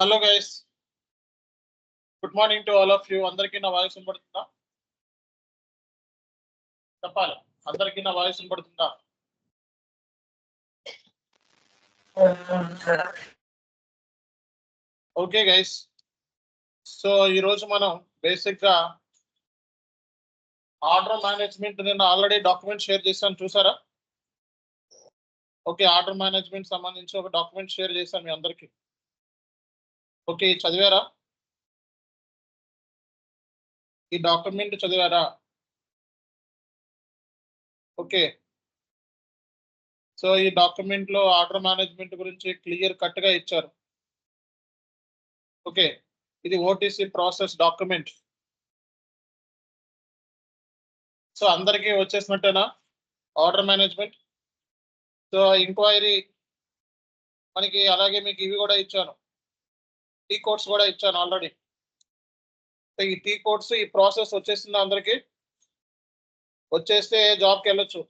Hello guys, good morning to all of you. అందరికీ నా voice వినపడుతుందా? చెప్పాలి, అందరికీ నా వాయిస్ వినపడుతుందా? ఓకే గైస్, సో ఈరోజు మనం బేసిక్గా ఆర్డర్ మేనేజ్మెంట్ నేను ఆల్రెడీ డాక్యుమెంట్ షేర్ చేశాను, చూసారా? ఓకే, ఆర్డర్ మేనేజ్మెంట్ సంబంధించి ఒక డాక్యుమెంట్ షేర్ చేశాను మీ అందరికీ. ఓకే, చదివారా? ఈ డాక్యుమెంట్ చదివారా? ఓకే, సో ఈ డాక్యుమెంట్ లో ఆర్డర్ మేనేజ్మెంట్ గురించి క్లియర్ కట్ గా ఇచ్చారు. ఓకే, ఇది ఓటీసీ ప్రాసెస్ డాక్యుమెంట్. సో అందరికీ వచ్చేసినట్టేనా ఆర్డర్ మేనేజ్మెంట్? సో ఎంక్వైరీ మనకి, అలాగే మీకు ఇవి కూడా ఇచ్చాను, టీ కోడ్స్ కూడా ఇచ్చాను ఆల్రెడీ. ఈ టీ కోడ్స్, ఈ ప్రాసెస్ వచ్చేసింది అందరికి. వచ్చేస్తే జాబ్కి వెళ్ళొచ్చు.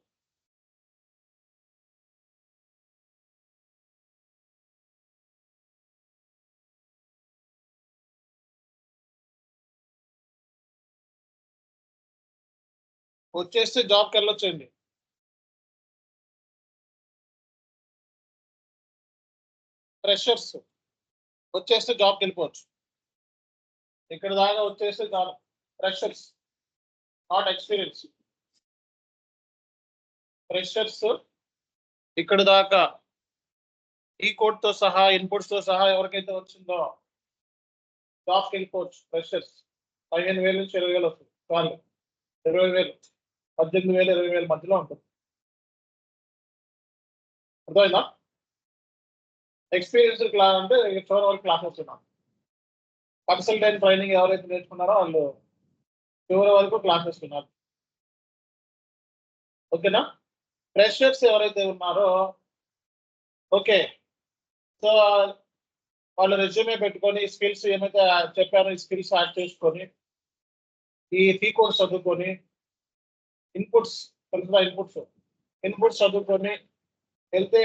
వచ్చేస్తే జాబ్కి వెళ్ళొచ్చండి. ఫ్రెషర్స్ వచ్చేస్తే జాబ్కి వెళ్ళిపోవచ్చు. ఇక్కడ దాకా వచ్చేస్తే job. Freshers, not experience. Freshers ఇక్కడ దాకా ఈ కోడ్ తో సహా, ఇన్పుట్స్ తో సహా ఎవరికైతే వచ్చిందో జాబ్కి వెళ్ళిపోవచ్చు. ఫ్రెషర్స్ 15,000 నుంచి 20,000 వస్తుంది. చాలు, 20,000, 18,000, 20,000 మధ్యలో ఉంటుంది. అర్థమైందా? ఎక్స్పీరియన్స్ క్లాస్ అంటే చివరి వరకు క్లాస్ వస్తున్నాం. కన్సల్టెంట్ ట్రైనింగ్ ఎవరైతే నేర్చుకున్నారో వాళ్ళు చివరి వరకు క్లాస్ వస్తున్నారు. ఓకేనా? ఫ్రెషర్స్ ఎవరైతే ఉన్నారో, ఓకే, సో వాళ్ళు రెజ్యూమే పెట్టుకొని స్కిల్స్ ఏమైతే చెప్పారో ఈ స్కిల్స్ యాడ్ చేసుకొని ఈ టీ కోడ్స్ చదువుకొని ఇన్పుట్స్ తెలుసుదా, ఇన్పుట్స్ చదువుకొని వెళ్తే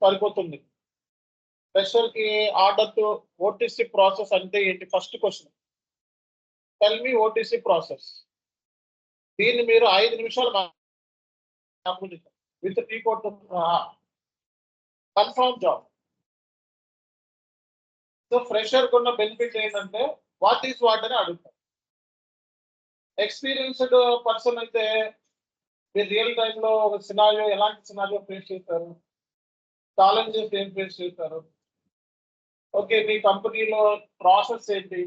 సరిపోతుంది. ఫ్రెషర్ కి ఆర్డర్ టు ఓటీసీ ప్రాసెస్ అంటే ఏంటి? First question, tell me OTC process. దీన్ని మీరు 5 నిమిషాలు with T code confirm job. So fresher కున్న బెనిఫిట్ ఏంటంటే వాట్ ఈస్ వాట్ అని అడుగుతారు. ఎక్స్పీరియన్స్డ్ పర్సన్ అయితే మీరు రియల్ టైంలో ఒక సినారియో, ఎలాంటి సినారియో ఫేస్ చేస్తారు, ఛాలెంజెస్ ఏం ఫేస్ చేస్తారు, ఓకే, మీ కంపెనీలో ప్రాసెస్ ఏంటి,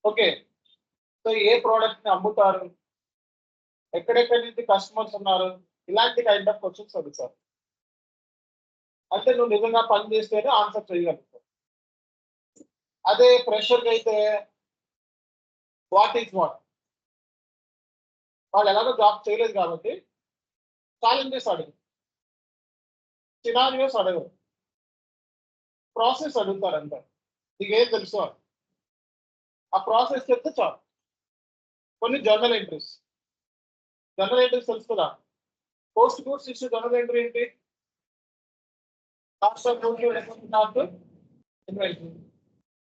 ఓకే, సో ఏ ప్రోడక్ట్ ని అమ్ముతారు, ఎక్కడెక్కడి నుంచి కస్టమర్స్ ఉన్నారు, ఇలాంటి కైండ్ ఆఫ్ క్వశ్చన్స్ అడుగుతారు. అంటే నువ్వు నిజంగా పని చేస్తేనే ఆన్సర్ చేయగలుగుతావు. అదే ఫ్రెషర్కి అయితే వాట్ ఈస్ వాట్, వాళ్ళు ఎలాగో జాబ్ చేయలేదు కాబట్టి ఛాలెంజెస్ అడుగు, సినారియోస్ అడగరు, ప్రాసెస్ అడుగుతారు. అంతే, నీకు ఏం తెలుసు ఆ ప్రాసెస్ చెప్తే చాలు. కొన్ని జర్నల్ ఎంట్రీస్ తెలుసు కదా. Post goods issue journal entry ఏంటి?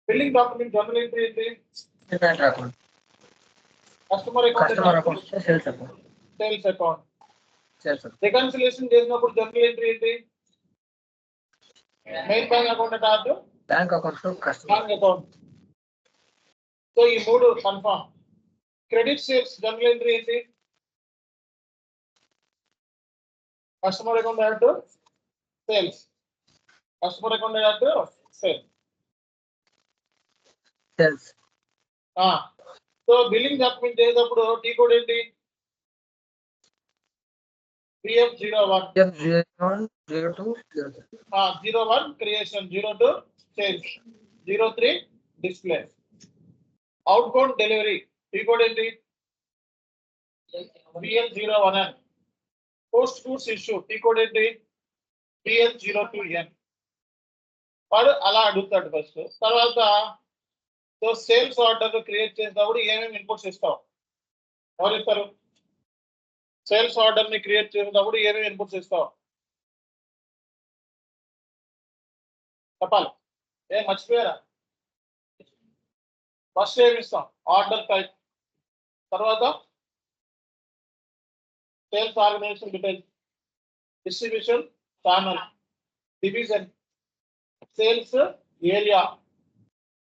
బిల్లింగ్ డాక్యుమెంట్ జర్నల్ ఎంట్రీ ఏంటి? Customer account, sales account. Reconciliation చేసినప్పుడు జర్నల్ ఎంట్రీ ఏంటి? Main bank account, bank account. So ఈ 3 confirm. Credit sales journal entry ఏంటి? Customer account add to sales, customer account add to sales. So billing document చేసేటప్పుడు T code ఏంటి? BF01 01 creation, 02 sales, 03 display. Outbound delivery T code ఏంటి? BL01N. Post goods issue tea code ఏంటి? BL02N. వాడు అలా అడుగుతాడు first. తర్వాత so sales order create చేసినప్పుడు ఏమేమి ఇన్పుట్స్ ఇస్తావు? ఎవరు ఇస్తారు? సేల్స్ ఆర్డర్ ని క్రియేట్ చేసినప్పుడు ఏమేమి ఇన్పుట్స్ ఇస్తావు చెప్పాలి. ఏం మర్చిపోయారా? ఫస్ట్ ఏమి ఇస్తాం? ఆర్డర్ టైప్, తర్వాత sales organisation details, distribution channel, division, sales area,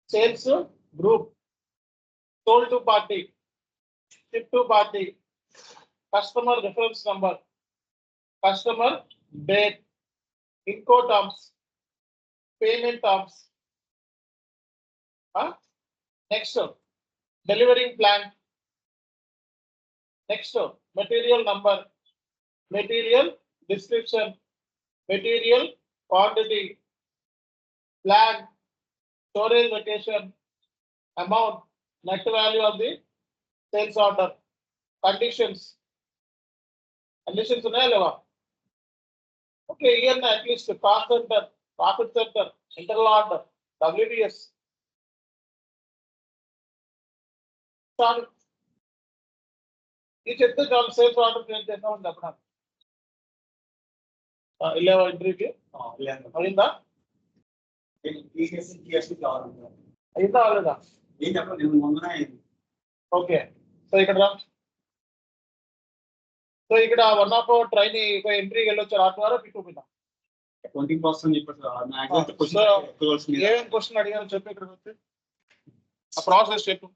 sales group, sold to party, ship to party, customer reference number, customer date, Inco terms, payment terms. Next, delivering plan. Next, material number, material description, material quantity, plan, storage location, amount, net value of the sales order, conditions ఉన్నాయా లేవా? Okay, ఇవన్నీ at least cost centre, profit centre, internal order, WDS. చాలు, ఈ చెప్తే చాలు. Sales order create చేస్తామని చెప్పడం. వెళ్ళావా ఇంటర్వ్యూకి? అయిందా? అయిందా అవ్వలేదా? ఓకే, సో ఇక్కడ సో ఇక్కడ వన్ ఆఫ్ ట్రైన్ ఎంట్రీకి వెళ్ళొచ్చారు. ఆ ద్వారా పిక్ చూపిద్దాం. ఏమేమి క్వశ్చన్ అడిగాను చెప్పి ఇక్కడికి వచ్చి ఆ ప్రాసెస్ చెప్పు.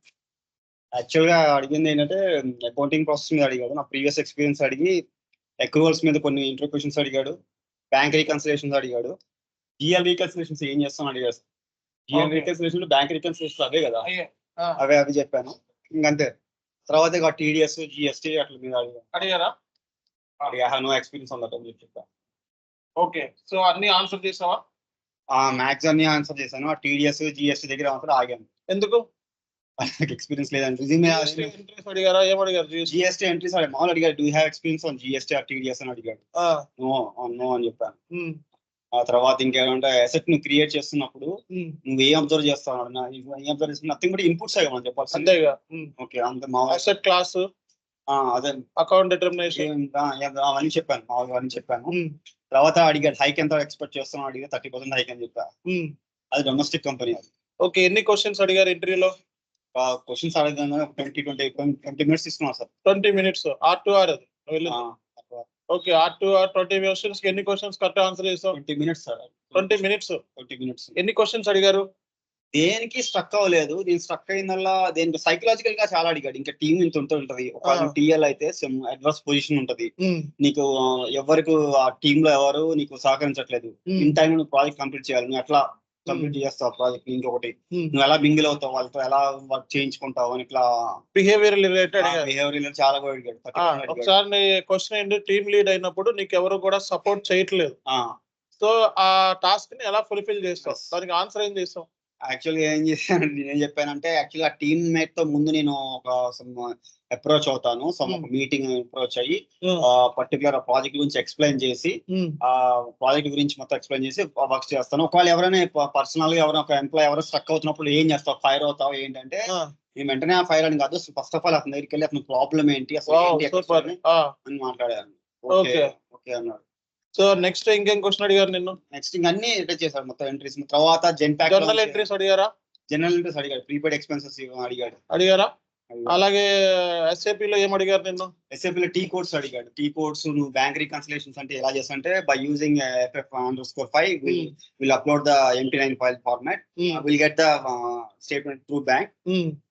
యాక్చువల్ గా అడిగింది ఏంటంటే అకౌంటింగ్ ప్రాసెస్ మీద అడిగాడు. నా ప్రీవియస్ ఎక్స్పీరియన్స్ అడిగి అక్రూవల్స్ మీద కొన్ని ఇంటర్వ్యూ క్వశ్చన్స్ అడిగాడు. బ్యాంక్ రీకన్సిలేషన్స్ అడిగాడు. జిఎల్ రీకన్సిలేషన్స్ ఏం చేస్తాం అడిగాడు. జిఎల్ రీకన్సిలేషన్ బ్యాంక్ రీకన్సిలేషన్ అవే కదా, అవి చెప్పాను. ఇంకంతే. తర్వాత ఇక టీడీఎస్, జిఎస్టీ అట్లా మీద అడిగారా? నో ఎక్స్పీరియన్స్ అని చెప్పాను. ఓకే, సో అన్ని ఆన్సర్ చేసావా? మ్యాథ్స్ అన్ని ఆన్సర్ చేశాను. ఆ టీడీఎస్, జిఎస్టీ దగ్గర ఆన్సర్ ఆగాను. ఎందుకు? ఎక్స్పీరియన్స్ లేదండి. అడిగారా? ఏం అడిగారు? జిఎస్టీ ఎంట్రీస్ మామూలు అడిగారు. Do have experience on GST or TDS అని అడిగాడు. నో అని చెప్పాను. ఆ తర్వాత ఇంకేమంటే అసెట్ ను క్రియేట్ చేస్తున్నప్పుడు నువ్వు ఏం అబ్జర్వ్ చేస్తావు? నథింగ్ బట్ ఇన్పుట్స్ మనం చెప్పాల్సి. ఓకే, అంతే. మా అసెట్ క్లాస్, అదే అకౌంట్ డిటర్మినేషన్ అవన్నీ చెప్పాను. మామూలుగా అవన్నీ చెప్పాను. తర్వాత అడిగాడు హైక్ ఎంత ఎక్స్పెక్ట్ చేస్తున్నావు అడిగా. 30% హైక్ అని చెప్పా. అది డొమెస్టిక్ కంపెనీ. అది ఓకే. ఎన్ని క్వశ్చన్స్ అడిగారు ఇంటర్వ్యూలో? క్వశ్చన్స్ అడిగాను 20 minutes ఇస్తున్నాను సార్. 20 minutes R2R అది. ఓకే, R2R 20 questions కి ఎన్ని క్వశ్చన్స్ కరెక్ట్ ఆన్సర్ చేసావు? 20 minutes సార్. 20 minutes. ఎన్ని క్వశ్చన్స్ అడిగారు? దేనికి స్ట్రక్ అవ్వలేదు. దీని స్ట్రక్ అయిందల్లా దేనికి సైకలాజికల్ గా చాలా అడిగాడు. ఇంకా టీం ఇంత ఉంటది. ఒక టీఎల్ అయితే అడ్వర్స్ పొజిషన్ ఉంటది. నీకు ఎవరికి ఆ టీమ్ లో ఎవరు నీకు సహకరించట్లేదు. ఇన్ టైం నువ్వు ప్రాజెక్ట్ కంప్లీట్ చేయాలి. నువ్వు ఎట్లా కంప్లీట్ చేస్తావు ప్రాజెక్ట్? ఇంకొకటి నువ్వు ఎలా బింగిల్ అవుతావు, వాళ్ళతో ఎలా వర్క్ చేయించుకుంటావు అని ఇట్లా బిహేవియర్ రిలేటెడ్ చాలా కూడా అడిగాడు. ఒకసారి క్వశ్చన్ ఏంటి, టీమ్ లీడ్ అయినప్పుడు నీకు ఎవరు కూడా సపోర్ట్ చేయట్లేదు, సో ఆ టాస్క్ ని ఎలా ఫుల్ఫిల్ చేస్తావు? దానికి ఆన్సర్ ఏం చేస్తావు? యాక్చువల్గా ఏం చేశాను, నేనేం చెప్పానంటే యాక్చువల్గా టీమ్ మేట్ తో ముందు నేను ఒక అప్రోచ్ అవుతాను. ఒక మీటింగ్ అప్రోచ్ అయ్యి పర్టికులర్ ప్రాజెక్ట్ గురించి ఎక్స్ప్లెయిన్ చేసి ఆ ప్రాజెక్ట్ గురించి మొత్తం ఎక్స్ప్లెయిన్ చేసి వర్క్ చేస్తాను. ఒకవేళ ఎవరైనా పర్సనల్ గా ఎవరైనా ఒక ఎంప్లాయ్ ఎవరైనా స్ట్రక్ అవుతున్నప్పుడు ఏం చేస్తావు, ఫైర్ అవుతావు ఏంటంటే నేను వెంటనే ఫైర్ అని కాదు, ఫస్ట్ ఆఫ్ ఆల్ అతని దగ్గరికి వెళ్ళి అతను ప్రాబ్లం ఏంటి అసలు అని మాట్లాడాను. ఓకే అన్నాడు. సో నెక్స్ట్ ఇంకేం క్వశ్చన్ అడిగారు నిన్ను? నెక్స్ట్ ఇంకా అన్ని ఎంటర్ చేశారు మొత్తం ఎంట్రీస్. తర్వాత జనరల్ ఎంట్రీస్ అడిగారా? జనరల్ ఎంట్రీస్ అడిగాడు. ప్రీపెయిడ్ ఎక్స్పెన్సెస్ అడిగారా? అలాగే SAP లో ఏం అడిగారు నిన్ను? SAP లో టీ కోడ్స్ అడిగాడు. టీ కోడ్స్ నువ్వు బ్యాంక్ రీకన్సిలేషన్స్ అంటే ఎలా చేస్తాంటే by using FF_5 will upload the MT9 file format, will get the statement through bank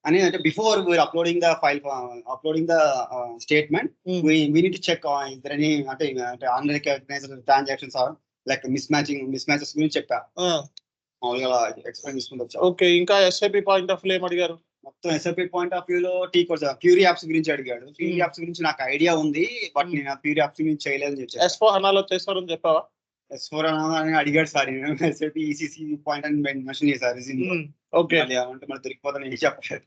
అని. అంటే before we are uploading the file, uploading the statement we need to check is there any అంటే unrecognised transactions or like miss matches గురించి చెప్పా. మామూలుగా explain చేసుకుంటూ వచ్చా. Okay, ఇంకా SAP point of view ఏం అడిగారు? మొత్తం SAP పాయింట్ ఆఫ్ వ్యూ లో టీ కోడ్స్, క్యూరీ యాప్స్ గురించి అడిగాడు. క్యూరీ యాప్స్ గురించి నాకు ఐడియా ఉంది, బట్ నేను క్యూరీ యాప్స్ గురించి చేయలేదని చెప్పాను. S/4HANA చేస్తారని చెప్పావా? S/4HANA అని అడిగాడు సార్. SAP ECC పాయింట్ అని మెన్షన్ చేశారు. ఓకే, అంటే మనకు దొరికిపోతాను చెప్పారు.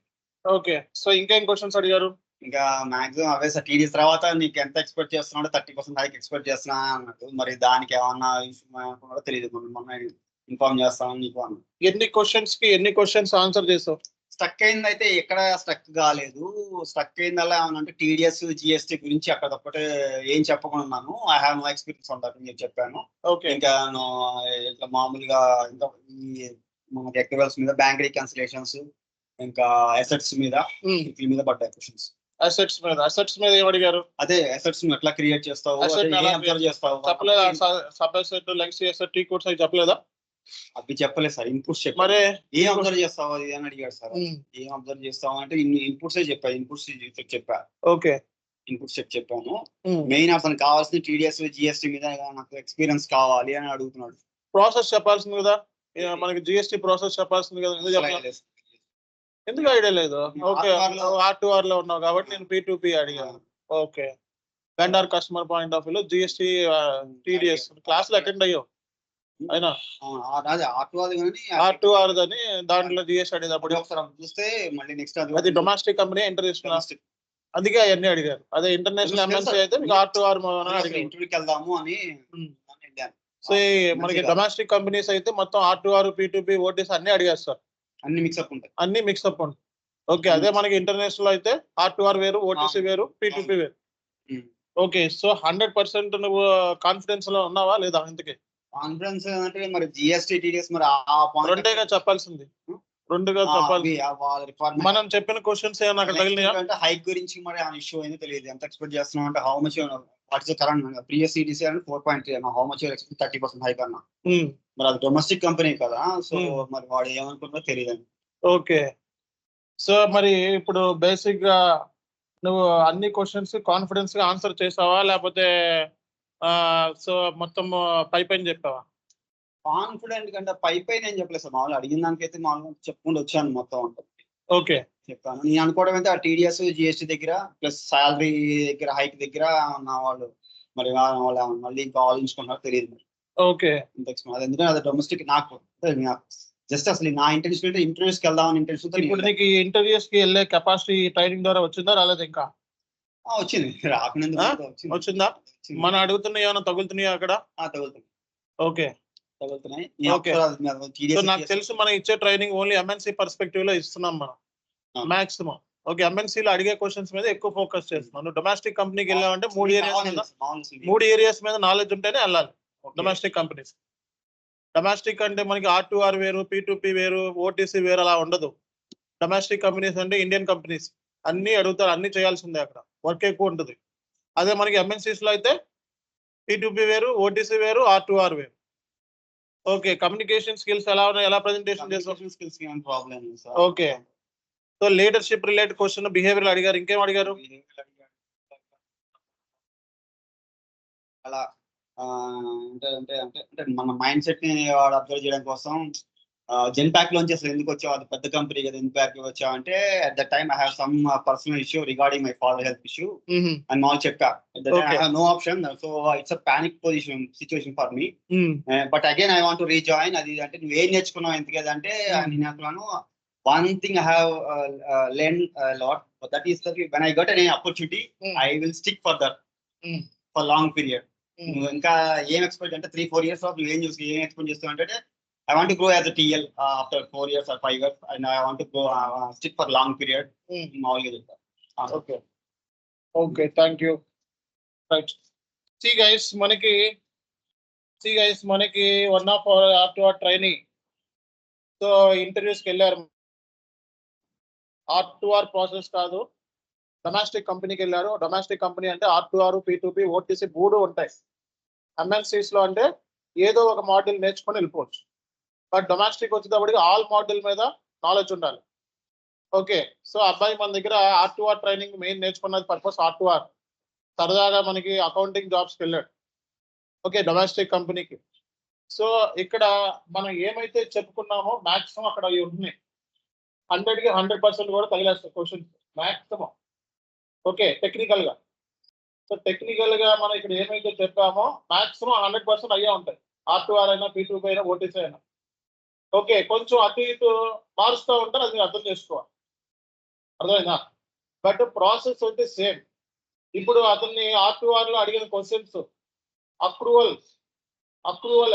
ఓకే, సో ఇంకేం క్వశ్చన్స్ అడిగారు? ఇంకా మాక్సిమం అవే సార్. TDS తర్వాత నీకు ఎంత ఎక్స్పెక్ట్ చేస్తున్నాడో 30% హైక్ ఎక్స్పెక్ట్ చేస్తున్నా అన్నట్టు. మరి దానికి ఏమన్నా ఇష్యూ తెలియదు, మొన్న ఇన్ఫార్మ్ చేస్తామని నీకు అన్న. ఎన్ని క్వశ్చన్స్ ఆన్సర్ చేసావు? స్టక్ అయింది అయితే ఎక్కడ స్టక్ కాలేదు. స్టక్ అయిందల్లా ఏమన్నా TDS GST గురించి అక్కడ తప్పటే ఏం చెప్పకుండా ఐ హావ్ నో ఎక్స్పీరియన్స్ ఉంటాను చెప్పాను. ఓకే, ఇంకా ఇట్లా మామూలుగా ఇంకా ఈ మనకి ఎక్వెల్స్ మీద బ్యాంక్ రికన్సిలేషన్స్ ఇంకా అసెట్స్ మీద వీటి మీద పడ్డాయి క్వశ్చన్స్. అసెట్స్ మీద ఏం అడిగారు? అదే అసెట్స్ ఎట్లా క్రియేట్ చేస్తావు, అబ్జర్వ్ చేస్తావు. చెప్పలేదా? Sub asset, legacy asset, T codes అవి చెప్పలేదా? అవి చెప్పలేదు సార్. ఇన్పుట్స్ చెప్పారు. మరి ఏం అబ్జర్వ్ చేస్తావు అది అని అడిగాడు సార్. ఏం అబ్జర్వ్ చేస్తావు అంటే ఇన్ని ఇన్పుట్స్ చెప్పా. ఇన్పుట్స్ చెప్పా. ఓకే, ఇన్పుట్స్ చెప్పాను. మెయిన్ అతను కావాల్సిన టీడీఎస్ జిఎస్టీ మీద నాకు ఎక్స్పీరియన్స్ కావాలి అని అడుగుతున్నాడు. ప్రాసెస్ చెప్పాల్సింది కదా, మనకి జిఎస్టీ ప్రాసెస్ చెప్పాల్సింది కదా. ఎందుకు ఐడియా లేదు? ఓకే, R2R లో ఉన్నావు కాబట్టి నేను P2P అడిగాను. Okay, vendor customer point of వ్యూలో జిఎస్టీ టీడీఎస్ క్లాస్ లో అటెండ్ అయ్యావు అయినా R2R అని దాంట్లో జిఎస్టీ అడిగేటప్పుడు చూస్తే మళ్ళీ నెక్స్ట్ అది డొమెస్టిక్ కంపెనీ ఇంటర్నేషనల్, అందుకే అవన్నీ అడిగారు. అదే ఇంటర్నేషనల్ ఎంఎన్సీ అయితే మీకు R2R ఇంటర్వ్యూకి వెళ్దాము అని. సో మనకి డొమెస్టిక్ కంపెనీస్ అయితే మొత్తం R2R, P2P, ఓటీసీ అన్ని అడిగేస్తారు. అన్ని మిక్స్అప్ ఉంటాయి. అన్ని మిక్స్అప్ ఉంటాయి. ఓకే, అదే మనకి ఇంటర్నేషనల్ అయితే R2R వేరు, ఓటీసీ వేరు, P2P వేరు. ఓకే, సో 100% నువ్వు కాన్ఫిడెన్స్ లో ఉన్నావా లేదా? ఇంతకీ కాన్ఫిడెన్స్ అంటే మరి జిఎస్టీ టీడీఎస్ మరి రెండేగా చెప్పాల్సింది. రెండుగా చెప్పాలి. మనం చెప్పిన క్వశ్చన్స్ ఏమన్నా అక్కడ తగిలినాయా? అంటే హైక్ గురించి మరి ఆ ఇష్యూ ఏందో తెలియదు. ఎంత ఎక్స్పెక్ట్ చేస్తున్నాం అంటే how much what is the current previous CTC అంటే 4.3 హౌ మచ్ ఎక్స్పెక్ట్ 30% హైక్ అన్నా. మరి అది డొమెస్టిక్ కంపెనీ కదా, సో మరి వాడు ఏమనుకుంటుందో తెలియదు. ఓకే, సో మరి ఇప్పుడు బేసిక్ గా నువ్వు అన్ని క్వశ్చన్స్ కాన్ఫిడెన్స్ గా ఆన్సర్ చేసావా, లేకపోతే సో మొత్తం పైన చెప్పావా? కాన్ఫిడెంట్ కంటే పైన ఏం చెప్పలేదు సార్. మామూలు అడిగిన దానికైతే మామూలు చెప్పుకుంటూ వచ్చాను మొత్తం ఉంటుంది. ఓకే, చెప్పాను. నేను అనుకోవడం అయితే ఆ టీడీఎస్ జిఎస్టీ దగ్గర ప్లస్ శాలరీ దగ్గర హైక్ దగ్గర నా వాళ్ళు మరి వాళ్ళు మళ్ళీ ఇంకా ఆలోచించుకున్నారో తెలియదు. ఓకే, ఎందుకంటే అది డొమెస్టిక్. నాకు జస్ట్ అసలు నా ఇంటెన్షన్ అంటే ఇంటర్వ్యూస్ కి వెళ్దామని ఇంటెన్షన్. ఇప్పుడు నీకు ఇంటర్వ్యూస్ కి వెళ్ళే కెపాసిటీ ట్రైనింగ్ ద్వారా వచ్చిందా రాలేదు? ఇంకా వచ్చింది. రాకుండా వచ్చిందా? మనం అడుగుతున్నా ఏమైనా తగులుతున్నాయా అక్కడ? తగులుతుంది. ఓకే, తగులుతున్నాయి. నాకు తెలుసు మనం ఇచ్చే ట్రైనింగ్ ఓన్లీ ఎంఎన్సీ పర్స్పెక్టివ్ లో ఇస్తున్నాం మనం మాక్సిమం. ఓకే, ఎంఎన్సీ లో అడిగే క్వశ్చన్స్ మీద ఎక్కువ ఫోకస్ చేస్తున్నాం. నువ్వు డొమెస్టిక్ కంపెనీకి వెళ్ళావంటే మూడు ఏరియాస్ మీద నాలెడ్జ్ ఉంటేనే వెళ్ళాలి డొమెస్టిక్ కంపెనీస్. డొమెస్టిక్ అంటే మనకి R2R వేరు, P2P వేరు, ఓటీసీ వేరు అలా ఉండదు. డొమెస్టిక్ కంపెనీస్ అంటే ఇండియన్ కంపెనీస్ అన్ని అడుగుతారు, అన్ని చేయాల్సిందే. అక్కడ వర్క్ ఎక్కువ ఉంటుంది. అదే మనకి ఎంఎన్సీస్ లో అయితే P2P వేరు, ఓటీసీ వేరు, R2R వేరు. ఓకే, కమ్యూనికేషన్ స్కిల్స్ ఎలా ఉన్నాయి? ఎలా ప్రెజెంటేషన్ చేస్తావు? Okay, so leadership related question, behaviour అడిగారు. ఇంకేం అడిగారు? అలా అంటే అంటే అంటే అంటే మన మైండ్ సెట్ ని వాడు అబ్జర్వ్ చేయడం కోసం జెన్పాక్ లోంచి అసలు ఎందుకు వచ్చావు, అది పెద్ద కంపెనీ కదా, జెన్పాక్ వచ్చావు అంటే at the time I have some personal issue regarding my father health issue అని మాల్ చెప్పా. No option, so it's a panic situation for me. But again I want to rejoin. అది అంటే నువ్వు ఏం నేర్చుకున్నావు ఎందుకు కదా అంటే నేను అంటున్నాను one thing I have learned a lot, but that is that when I got any opportunity, I will stick for that for long period. ఇంకా ఏం ఎక్స్పెక్ట్ అంటే 3-4 years ఆఫ్ నువ్వు ఏం ఎక్స్పెక్ట్ చేస్తావు అంటే I want to grow as a TL after 4 years or 5 years, and I want to go stick for long period. మామూలుగా చెప్తా. Okay, okay, thank you. Right, see guys మనకి one of R2R training. So ఇంటర్వ్యూస్కి వెళ్ళారు. R2R process కాదు, domestic కంపెనీకి వెళ్ళారు. Domestic company అంటే R2R, P2P, OTC 3 ఉంటాయి. ఎంఎన్సీస్ లో అంటే ఏదో ఒక మోడల్ నేర్చుకొని వెళ్ళిపోవచ్చు. బట్ డొమెస్టిక్ వచ్చేటప్పటికి ఆల్ మోడల్ మీద నాలెడ్జ్ ఉండాలి. ఓకే, సో అబ్బాయి మన దగ్గర R2R ట్రైనింగ్ మెయిన్ నేర్చుకున్నది పర్పస్ R2R. సరదాగా మనకి అకౌంటింగ్ జాబ్స్కి వెళ్ళాడు. ఓకే, డొమెస్టిక్ కంపెనీకి. సో ఇక్కడ మనం ఏమైతే చెప్పుకున్నామో మాక్సిమం అక్కడ అవి ఉంటున్నాయి. 100కి 100% కూడా తగిలేస్తాయి క్వశ్చన్స్ మాక్సిమం. ఓకే, టెక్నికల్ గా. సో టెక్నికల్ గా మనం ఇక్కడ ఏమైతే చెప్పామో మాక్సిమం 100% అయ్యే ఉంటాయి. R2R అయినా, P2P అయినా, ఓటీసీ అయినా. ఓకే, కొంచెం అటు ఇటు మారుస్తూ ఉంటారు, అది అర్థం చేసుకోవాలి. అర్థమైందా? బట్ ప్రాసెస్ అయితే సేమ్. ఇప్పుడు అతన్ని R2R లో అడిగిన క్వశ్చన్స్ అక్రూవల్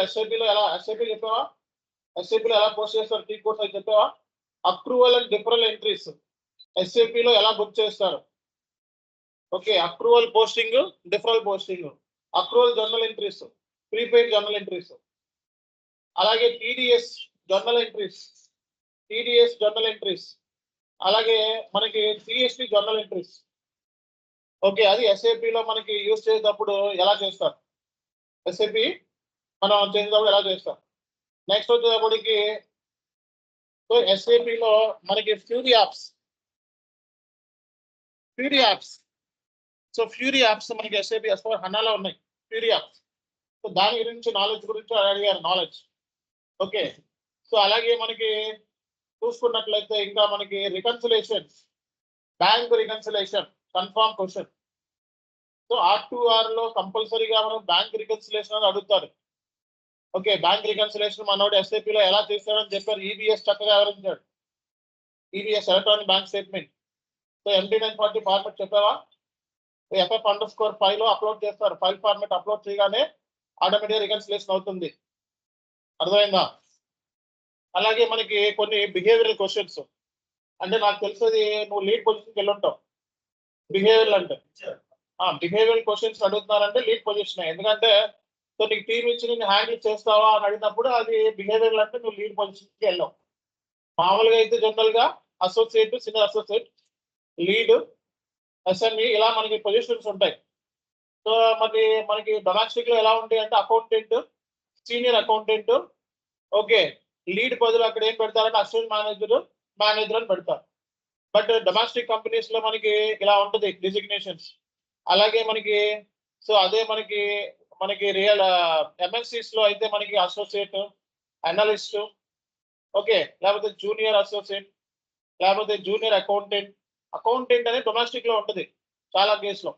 ఎస్ఐపిలో ఎలా చెప్పావా? ఎస్ఐపిలో ఎలా పోస్ట్ చేస్తారు? టీ కోర్స్ అని చెప్పావా? అక్రూవల్ అండ్ డిఫరల్ ఎంట్రీస్ ఎస్ఐపిలో ఎలా బుక్ చేస్తారు? Okay, accrual posting, deferral posting, accrual journal entries, prepaid journal entries, అలాగే TDS journal entries, TDS journal entries, అలాగే మనకి సిఎస్టి జర్నల్ ఎంట్రీస్. ఓకే, అది ఎస్ఏపిలో మనకి యూజ్ చేసేటప్పుడు ఎలా చేస్తారు, ఎస్ఏపి మనం చేసేటప్పుడు ఎలా చేస్తాం. నెక్స్ట్ వచ్చేటప్పటికి సో ఎస్ఏపిలో మనకి fury apps, so fury apps మనకి ఎస్ఏపి S4 హనాలో ఉన్నాయి, ఫ్యూరీ యాప్స్. సో దాని గురించి నాలెడ్జ్ గురించి అడిగారు, నాలెడ్జ్. ఓకే, సో అలాగే మనకి చూసుకున్నట్లయితే ఇంకా మనకి reconciliation, bank reconciliation confirm question. So R2R లో కంపల్సరీగా మనం బ్యాంక్ రికన్సిలేషన్ అని అడుగుతారు. ఓకే, బ్యాంక్ రికన్సిలేషన్ మనోడు ఎస్ఏపిలో ఎలా చేస్తాడని చెప్పారు, ఈబీఎస్ చక్కగా వివరించాడు. EBS electronic bank statement. So MD940 format చెప్పావా, FF_5 లో అప్లోడ్ చేస్తారు. ఫైల్ ఫార్మెట్ అప్లోడ్ చేయగానే ఆటోమేటిక్ రికన్సిలేషన్ అవుతుంది. అర్థమైందా? అలాగే మనకి కొన్ని బిహేవియరల్ క్వశ్చన్స్, అంటే నాకు తెలిసేది నువ్వు లీడ్ పొజిషన్కి వెళ్ళి ఉంటావు. బిహేవియరల్ అంటే బిహేవియరల్ క్వశ్చన్స్ అడుగుతున్నారంటే లీడ్ పొజిషన్. ఎందుకంటే సో నీకు టీం ఇచ్చి నేను హ్యాండిల్ చేస్తావా అని అడిగినప్పుడు అది బిహేవియరల్ అంటే నువ్వు లీడ్ పొజిషన్కి వెళ్ళావు. మామూలుగా అయితే జనరల్ గా associate, senior associate, lead, SME ఇలా మనకి పొజిషన్స్ ఉంటాయి. సో మనకి డొమెస్టిక్ లో ఎలా ఉంటాయి అంటే accountant, senior accountant, okay, lead బదులు అక్కడ ఏం పెడతారంటే అసిస్టెంట్ మేనేజర్ అని పెడతారు. బట్ డొమెస్టిక్ కంపెనీస్ లో మనకి ఇలా ఉంటుంది డిజిగ్నేషన్స్. అలాగే మనకి సో అదే మనకి రియల్ MNCs లో అయితే మనకి అసోసియేట్, అనలిస్ట్, ఓకే, లేకపోతే జూనియర్ అసోసియేట్, లేకపోతే జూనియర్ అకౌంటెంట్ అనేది డొమెస్టిక్ లో ఉంటుంది చాలా కేసులో.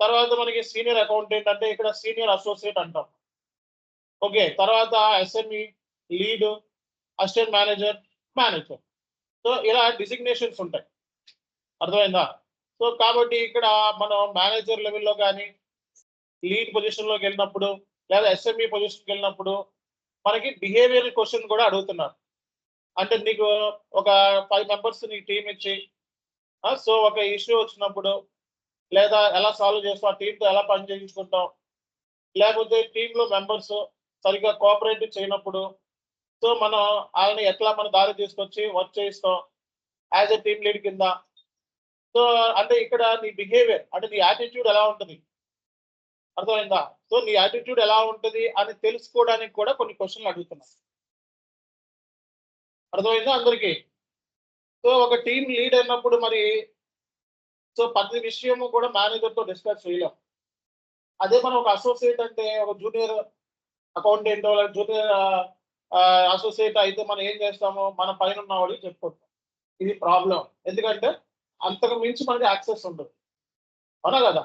తర్వాత మనకి సీనియర్ అకౌంటెంట్ అంటే ఇక్కడ సీనియర్ అసోసియేట్ అంటాం. ఓకే, తర్వాత SME, lead, assistant manager. So ఇలా డిజిగ్నేషన్స్ ఉంటాయి. అర్థమైందా? సో కాబట్టి ఇక్కడ మనం మేనేజర్ లెవెల్లో కానీ లీడ్ పొజిషన్లోకి వెళ్ళినప్పుడు లేదా SME పొజిషన్కి వెళ్ళినప్పుడు మనకి బిహేవియరల్ క్వశ్చన్ కూడా అడుగుతున్నారు. అంటే నీకు ఒక 5 మెంబర్స్ నీ టీం ఇచ్చి సో ఒక ఇష్యూ వచ్చినప్పుడు లేదా ఎలా సాల్వ్ చేస్తావు, టీంతో ఎలా పని చేయించుకుంటావు, లేకపోతే టీంలో మెంబర్స్ సరిగ్గా కోఆపరేటివ్ చేయనప్పుడు సో మనం వాళ్ళని ఎట్లా మన దారి తీసుకొచ్చి వర్క్ చేయిస్తాం యాజ్ ఎ టీమ్ లీడ్ కింద. సో అంటే ఇక్కడ నీ బిహేవియర్ అంటే నీ యాటిట్యూడ్ ఎలా ఉంటుంది, అర్థమైందా? సో నీ యాటిట్యూడ్ ఎలా ఉంటుంది అని తెలుసుకోవడానికి కూడా కొన్ని క్వశ్చన్లు అడుగుతున్నారు. అర్థమైందా అందరికీ? సో ఒక టీం లీడ్ అయినప్పుడు మరి సో ప్రతి విషయము కూడా మేనేజర్తో డిస్కస్ చేయలేం. అదే మనం ఒక అసోసియేట్ అంటే ఒక జూనియర్ అకౌంటెంట్ లేదా జూనియర్ అసోసియేట్ అయితే మనం ఏం చేస్తాము, మన పైన ఉన్న వాడికి చెప్పుకుంటాం ఇది ప్రాబ్లం. ఎందుకంటే అంతకు మించి మనకి యాక్సెస్ ఉండదు, అవునా కదా?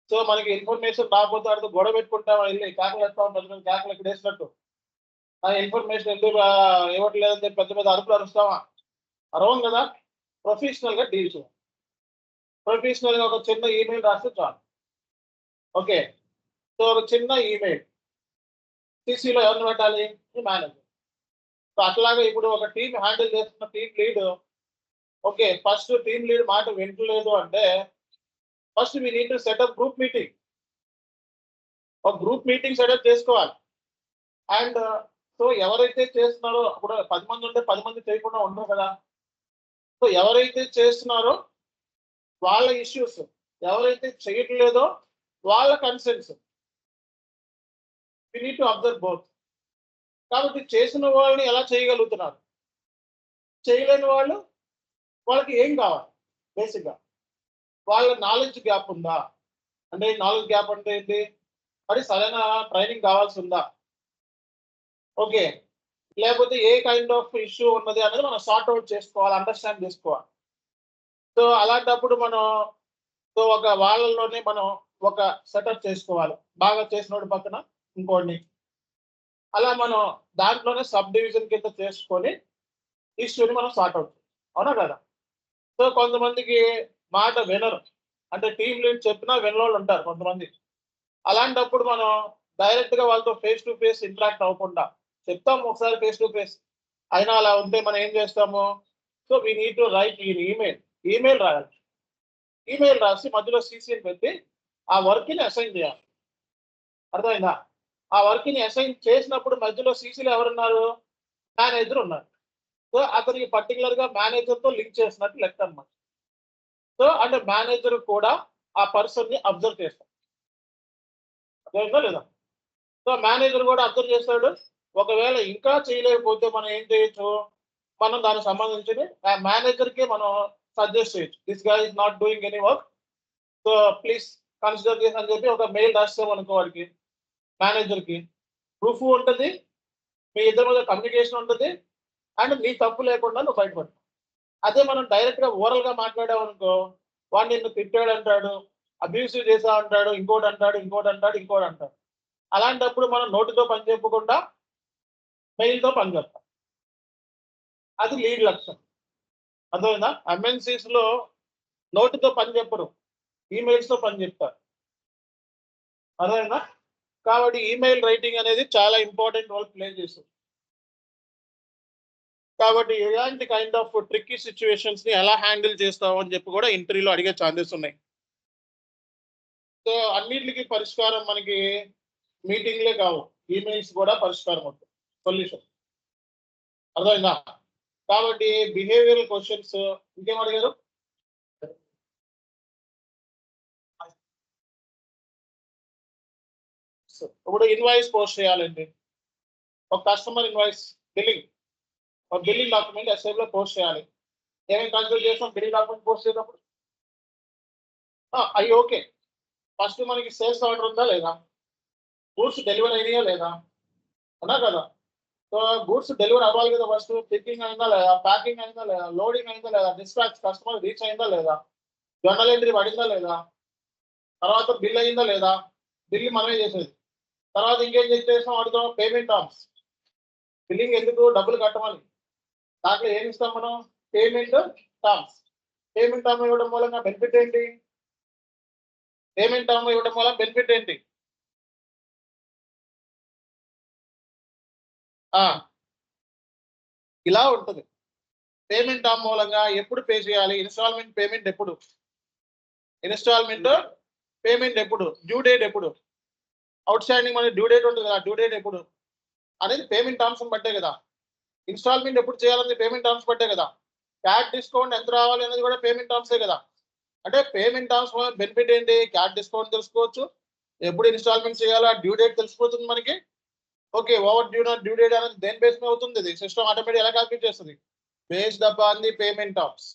సో మనకి ఇన్ఫర్మేషన్ రాకపోతే అడితే గొడవ పెట్టుకుంటాం, వెళ్ళి కేకలు వేస్తాం, పెద్ద పెద్ద కేకలు ఇక్కడ వేసినట్టు. ఆ ఇన్ఫర్మేషన్ ఎందుకు ఇవ్వట్లేదని చెప్పి పెద్ద పెద్ద అరుపులు అరుస్తామా? అరవం కదా. ప్రొఫెషనల్ గా డీల్ చేయాలి. ప్రొఫెషనల్ గా ఒక చిన్న ఈమెయిల్ రాస్తే చాలు. ఓకే, సో ఒక చిన్న ఈమెయిల్ CCలో ఎవరిని పెట్టాలి, ఈ మేనేజర్. సో అట్లాగే ఇప్పుడు ఒక టీం హ్యాండిల్ చేస్తున్న team lead, okay, first team lead మాట వింటలేదు అంటే first we need to set up group meeting. ఒక గ్రూప్ మీటింగ్ సెటప్ చేసుకోవాలి. అండ్ సో ఎవరైతే చేస్తున్నారో ఇప్పుడు 10 మంది ఉంటే 10 మంది చేయకుండా ఉండరు కదా. సో ఎవరైతే చేస్తున్నారో వాళ్ళ ఇష్యూస్, ఎవరైతే చేయట్లేదో వాళ్ళ concerns we need to observe both. కాబట్టి చేసిన వాళ్ళని ఎలా చేయగలుగుతున్నారు, చేయలేని వాళ్ళకి ఏం కావాలి, బేసిక్గా వాళ్ళ నాలెడ్జ్ గ్యాప్ ఉందా, అంటే నాలెడ్జ్ గ్యాప్ అంటే ఏంటి, మరి సరైన ట్రైనింగ్ కావాల్సి ఉందా, ఓకే, లేకపోతే ఏ కైండ్ ఆఫ్ ఇష్యూ ఉన్నది అనేది మనం సార్ట్ అవుట్ చేసుకోవాలి, అండర్స్టాండ్ చేసుకోవాలి. సో అలాంటప్పుడు మనం సో ఒక వాళ్ళలోనే మనం ఒక సెటప్ చేసుకోవాలి, బాగా చేసినోడి పక్కన ఇంకోటిని, అలా మనం దాంట్లోనే సబ్ డివిజన్ కింద చేసుకొని ఇష్యూని మనం సార్ట్ అవుట్, అవునా కదా? సో కొంతమందికి మాట వినరు, అంటే టీం లీడ్ చెప్పినా వినోళ్ళు ఉంటారు కొంతమంది. అలాంటప్పుడు మనం డైరెక్ట్ గా వాళ్ళతో ఫేస్ టు ఫేస్ ఇంటరాక్ట్ అవ్వకుండా చెప్తాము ఒకసారి ఫేస్ టు ఫేస్ అయినా అలా ఉంటే మనం ఏం చేస్తాము, so we need to right email రాయాలి. ఈమెయిల్ రాసి మధ్యలో CCని పెట్టి ఆ వర్క్ని అసైన్ చేయాలి. అర్థమైందా? ఆ వర్క్ని అసైన్ చేసినప్పుడు మధ్యలో CCలో ఎవరున్నారు, మేనేజర్ ఉన్నారు. సో అతనికి పర్టికులర్ గా మేనేజర్ తో లింక్ చేసినట్టు లెక్క అన్నమాట. సో అంటే మేనేజర్ కూడా ఆ పర్సన్ ని అబ్జర్వ్ చేస్తాడు. అర్థమైందా లేదా? సో మేనేజర్ కూడా అబ్జర్వ్ చేస్తాడు. ఒకవేళ ఇంకా చేయలేకపోతే మనం ఏం చేయొచ్చు, మనం దానికి సంబంధించి ఆ మేనేజర్ కి మనం సజెస్ట్ చేయొచ్చు. This guy is not doing any work, so please consider this అని చెప్పి ఒక మెయిల్ రాస్తాం అనుకో వాడికి, మేనేజర్ కి. ప్రూఫ్ ఉంటుంది, మీ ఇద్దరి మధ్య కమ్యూనికేషన్ ఉంటుంది, అండ్ నీ తప్పు లేకుండా నువ్వు బయటపడు. అదే మనం డైరెక్ట్ గా ఓరల్ గా మాట్లాడావు అనుకో, వాడు నిన్ను తిట్టాడు అంటాడు, అబ్యూసివ్ చేసా అంటాడు, ఇంకోటి అంటాడు, ఇంకోటి అంటాడు, ఇంకోటి అంటాడు. అలాంటప్పుడు మనం నోటితో పని చెప్పకుండా మెయిల్తో పని చెప్తాం. అది లీడ్ లక్ష్యం. అర్థమైందా? ఎంఎన్సీస్ లో నోటితో పని చెప్పరు, ఈమెయిల్స్ తో పని చెప్తారు. అర్థమైందా? కాబట్టి ఈమెయిల్ రైటింగ్ అనేది చాలా ఇంపార్టెంట్ రోల్ ప్లే చేస్తుంది. కాబట్టి ఎలాంటి కైండ్ ఆఫ్ ట్రిక్కీ సిచ్యువేషన్స్ ని ఎలా హ్యాండిల్ చేస్తావు అని చెప్పి కూడా ఇంటర్వ్యూలో అడిగే ఛాన్సెస్ ఉన్నాయి. సో అన్నిటికి పరిష్కారం మనకి మీటింగ్లే కావు, ఈమెయిల్స్ కూడా పరిష్కారం అవుతుంది, సొల్యూషన్. అర్థమైందా? కాబట్టి బిహేవియరల్ క్వశ్చన్స్ ఇంకేం అడిగారు? ఇప్పుడు ఇన్వాయిస్ పోస్ట్ చేయాలండి, ఒక కస్టమర్ ఇన్వాయిస్ బిల్లింగ్ డాక్యుమెంట్ ఎస్ఐబ్ లో పోస్ట్ చేయాలి. ఏమేమి కన్సిడర్ చేస్తాం బిల్లింగ్ డాక్యుమెంట్ పోస్ట్ చేసినప్పుడు? అవి ఓకే. ఫస్ట్ మనకి సేల్స్ ఆర్డర్ ఉందా లేదా, గూడ్స్ డెలివరీ అయినాయా లేదా, అవునా కదా? సో గూడ్స్ డెలివరీ అవ్వాలి కదా, ఫస్ట్ పికింగ్ అయిందా లేదా, ప్యాకింగ్ అయిందా లేదా, లోడింగ్ అయిందా లేదా, డిస్పాచ్ కస్టమర్ రీచ్ అయిందా లేదా, జర్నల్ ఎంట్రీ పడిందా లేదా, తర్వాత బిల్ అయిందా లేదా, బిల్ మనమే చేసేది. తర్వాత ఇంకేం చెక్ చేస్తాం, అడుగుతాం పేమెంట్ టర్మ్స్. బిల్లింగ్ ఎందుకు, డబ్బులు కట్టమని. దాంట్లో ఏమి ఇస్తాం మనం, పేమెంట్ టర్మ్స్. పేమెంట్ టర్మ్ ఇవ్వడం మూలంగా బెనిఫిట్ ఏంటి, పేమెంట్ టర్మ్ ఇవ్వడం వల్ల బెనిఫిట్ ఏంటి? ఇలా ఉంటుంది. పేమెంట్ టర్మ్ మూలంగా ఎప్పుడు పే చేయాలి, ఇన్స్టాల్మెంట్ పేమెంట్ ఎప్పుడు, డ్యూ డేట్ ఎప్పుడు, అవుట్ స్టాండింగ్ మనకి డ్యూ డేట్ ఉంటుంది కదా, డ్యూ డేట్ ఎప్పుడు అనేది పేమెంట్ టర్మ్స్ బట్టే కదా. ఇన్స్టాల్మెంట్ ఎప్పుడు చేయాలనేది పేమెంట్ టర్మ్స్ బట్టే కదా. క్యాట్ డిస్కౌంట్ ఎంత రావాలి అనేది కూడా పేమెంట్ టర్మ్సే కదా. అంటే పేమెంట్ టర్మ్స్ బెనిఫిట్ ఏంటి, క్యాట్ డిస్కౌంట్ తెలుసుకోవచ్చు, ఎప్పుడు ఇన్స్టాల్మెంట్ చేయాలో డ్యూ డేట్ తెలిసిపోతుంది మనకి. ఓకే, ఓవర్ డ్యూ డేట్ అనేది దేని బేస్ మీద అవుతుంది, ఇది సిస్టమ్ ఆటోమేటిక్ ఎలా క్యాల్కులేట్ చేస్తుంది, based upon the payment terms.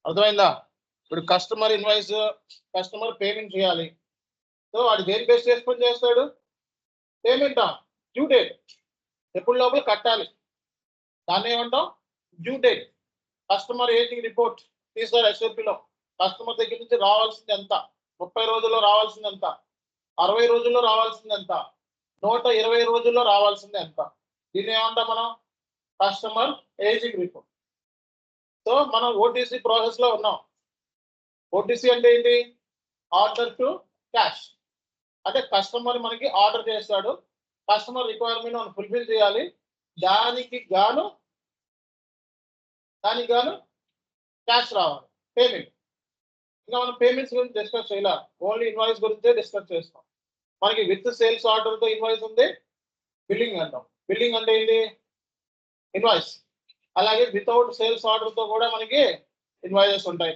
అర్థమైందా? ఇప్పుడు కస్టమర్ ఇన్వాయిస్, కస్టమర్ పేమెంట్ చేయాలి, సో వాడు దేని బేస్ చేసుకొని చేస్తాడు, పేమెంట్ టర్మ్, డ్యూ డేట్ ఎప్పుడు లోపల కట్టాలి, దాన్ని ఏమంటాం due date. Customer ageing report తీస్తారు ఎస్ఓపిలో, కస్టమర్ దగ్గర నుంచి రావాల్సింది ఎంత, 30 రోజుల్లో రావాల్సింది ఎంత, 60 రోజుల్లో రావాల్సింది ఎంత, 120 రోజుల్లో రావాల్సింది ఎంత. దీన్ని ఏమంటాం మనం, కస్టమర్ ఏజింగ్ రిపోర్ట్. సో మనం ఓటీసీ ప్రాసెస్ లో ఉన్నాం. ఓటీసీ అంటే ఏంటి, ఆర్డర్ టు క్యాష్. అంటే కస్టమర్ మనకి ఆర్డర్ చేస్తాడు, కస్టమర్ రిక్వైర్మెంట్ మనం ఫుల్ఫిల్ చేయాలి, దానికి గాను క్యాష్ రావాలి, పేమెంట్. ఇంకా మనం పేమెంట్స్ గురించి డిస్కస్ చేయాలి, ఓన్లీ ఇన్వాయిస్ గురించే డిస్కస్ చేస్తాం. మనకి విత్ సేల్స్ ఆర్డర్ తో ఇన్వాయిస్ ఉంది, బిల్లింగ్ అంటాం. బిల్లింగ్ అంటే ఏంటి, ఇన్వాయిస్. అలాగే వితౌట్ సేల్స్ ఆర్డర్ తో కూడా మనకి ఇన్వాయిసెస్ ఉంటాయి,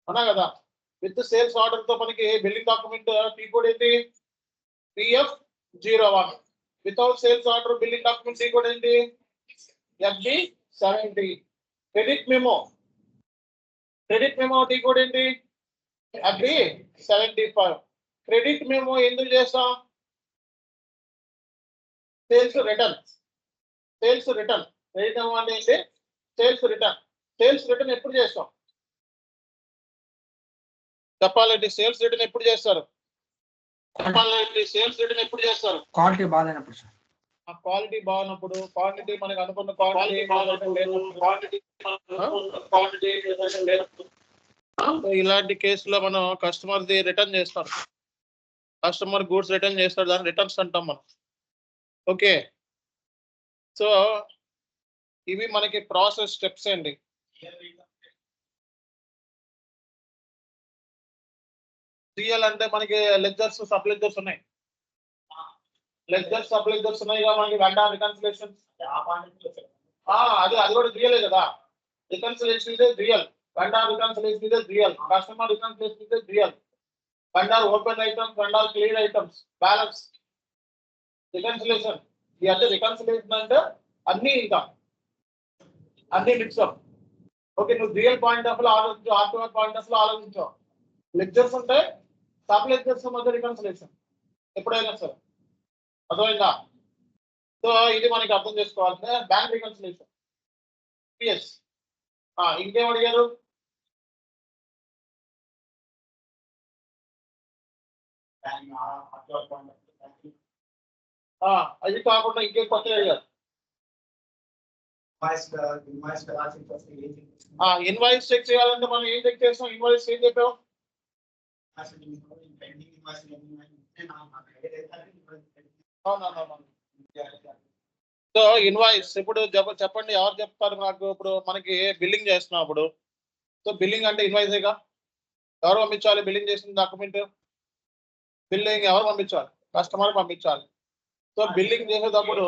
అవునా కదా. విత్ సేల్స్ ఆర్డర్ తో మనకి బిల్లింగ్ డాక్యుమెంట్ టీ కోడ్ ఏంటి, PF01. Without sales order billing document tea code ఏంటి, FG70. Credit memo tea code ఏంటి, FG75. క్రెడిట్ మెమో ఎందుకు చేస్తాం, సేల్స్ రిటర్న్. క్రెడిట్ మెమో అంటే ఏంటి, సేల్స్ రిటర్న్ ఎప్పుడు చేస్తాం చెప్పాలంటే, సేల్స్ రిటర్న్ ఎప్పుడు చేస్తారు క్వాలిటీ బాగాలేనప్పుడు సార్. క్వాలిటీ బాగున్నప్పుడు, క్వాంటిటీ మనకు అనుకున్న క్వాలిటీ ఇలాంటి కేసులో మనం కస్టమర్ ది రిటర్న్ చేస్తాం, కస్టమర్ గూడ్స్ రిటర్న్ చేస్తాడు, దాన్ని రిటర్న్స్ అంటాం మనం. ఓకే, సో ఇవి మనకి ప్రాసెస్ స్టెప్స్ అండి. సిఎల్ అంటే మనకి లెడ్జర్స్, సబ్ లెడ్జర్స్ ఉన్నాయి. లెడ్జర్స్, సబ్ లెడ్జర్స్ ఉన్నాయి కదా మనకి, వెండర్ రికన్సిలేషన్స్, అది కూడా రియలే కదా. రికన్సిలేషన్ ఇదే రియల్, వెండర్ రికన్సిలేషన్ ఇదే రియల్, కస్టమర్ రికన్సిలేషన్ ఇదే real, vendor open items, vendor clear items, balance, reconciliation. ఇది అంటే రికన్సిలేషన్ అంటే అన్ని ఇంకా అన్ని మిక్సప్. ఓకే, నువ్వు రియల్ పాయింట్ ఆఫ్ లో ఆలోచించు, ఆర్టివల్ పాయింట్ ఆఫ్ లో ఆలోచించు. లెక్చర్స్ ఉంటే సబ్ లెక్చర్స్ మధ్య రికన్సిలేషన్ ఎప్పుడైనా సరే, అర్థమైందా? సో ఇది మనకి అర్థం చేసుకోవాల్సిన బ్యాంక్ రికన్సిలేషన్. పిఎస్ ఇంకేం అడిగారు? అది కాకుండా ఇంకేం కొత్త అడిగారు? ఇన్వాయిస్ చెక్ చేయాలంటే మనం ఏం చెక్ చేస్తాం? ఇన్వాయిస్ ఏం చెప్పావు? సో ఇన్వాయిస్ ఇప్పుడు చెప్పండి, ఎవరు చెప్తారు నాకు? ఇప్పుడు మనకి బిల్లింగ్ చేస్తున్నప్పుడు, సో బిల్లింగ్ అంటే ఇన్వాయిసేగా. ఎవరు పంపించాలి బిల్లింగ్ చేసిన డాక్యుమెంట్? బిల్లింగ్ ఎవరు పంపించాలి? కస్టమర్ పంపించాలి. సో బిల్లింగ్ చేసేటప్పుడు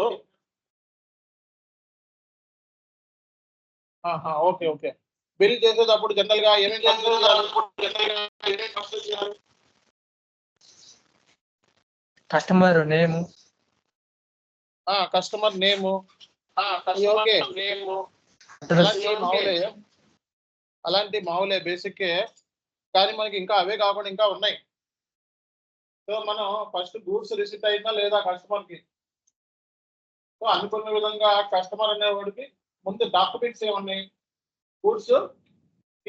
ఓకే ఓకే, బిల్ చేసేటప్పుడు జనరల్ గా ఏమేమి customer name, customer name, okay అలాంటి మామూలే బేసిక్. కానీ మనకి ఇంకా అవే కాకుండా ఇంకా ఉన్నాయి. సో మనం ఫస్ట్ గూడ్స్ రిసిట్ అయిందా లేదా కస్టమర్ కి, సో అనుకున్న విధంగా కస్టమర్ అనేవాడికి ముందు డాక్యుమెంట్స్ ఏమున్నాయి? గూడ్స్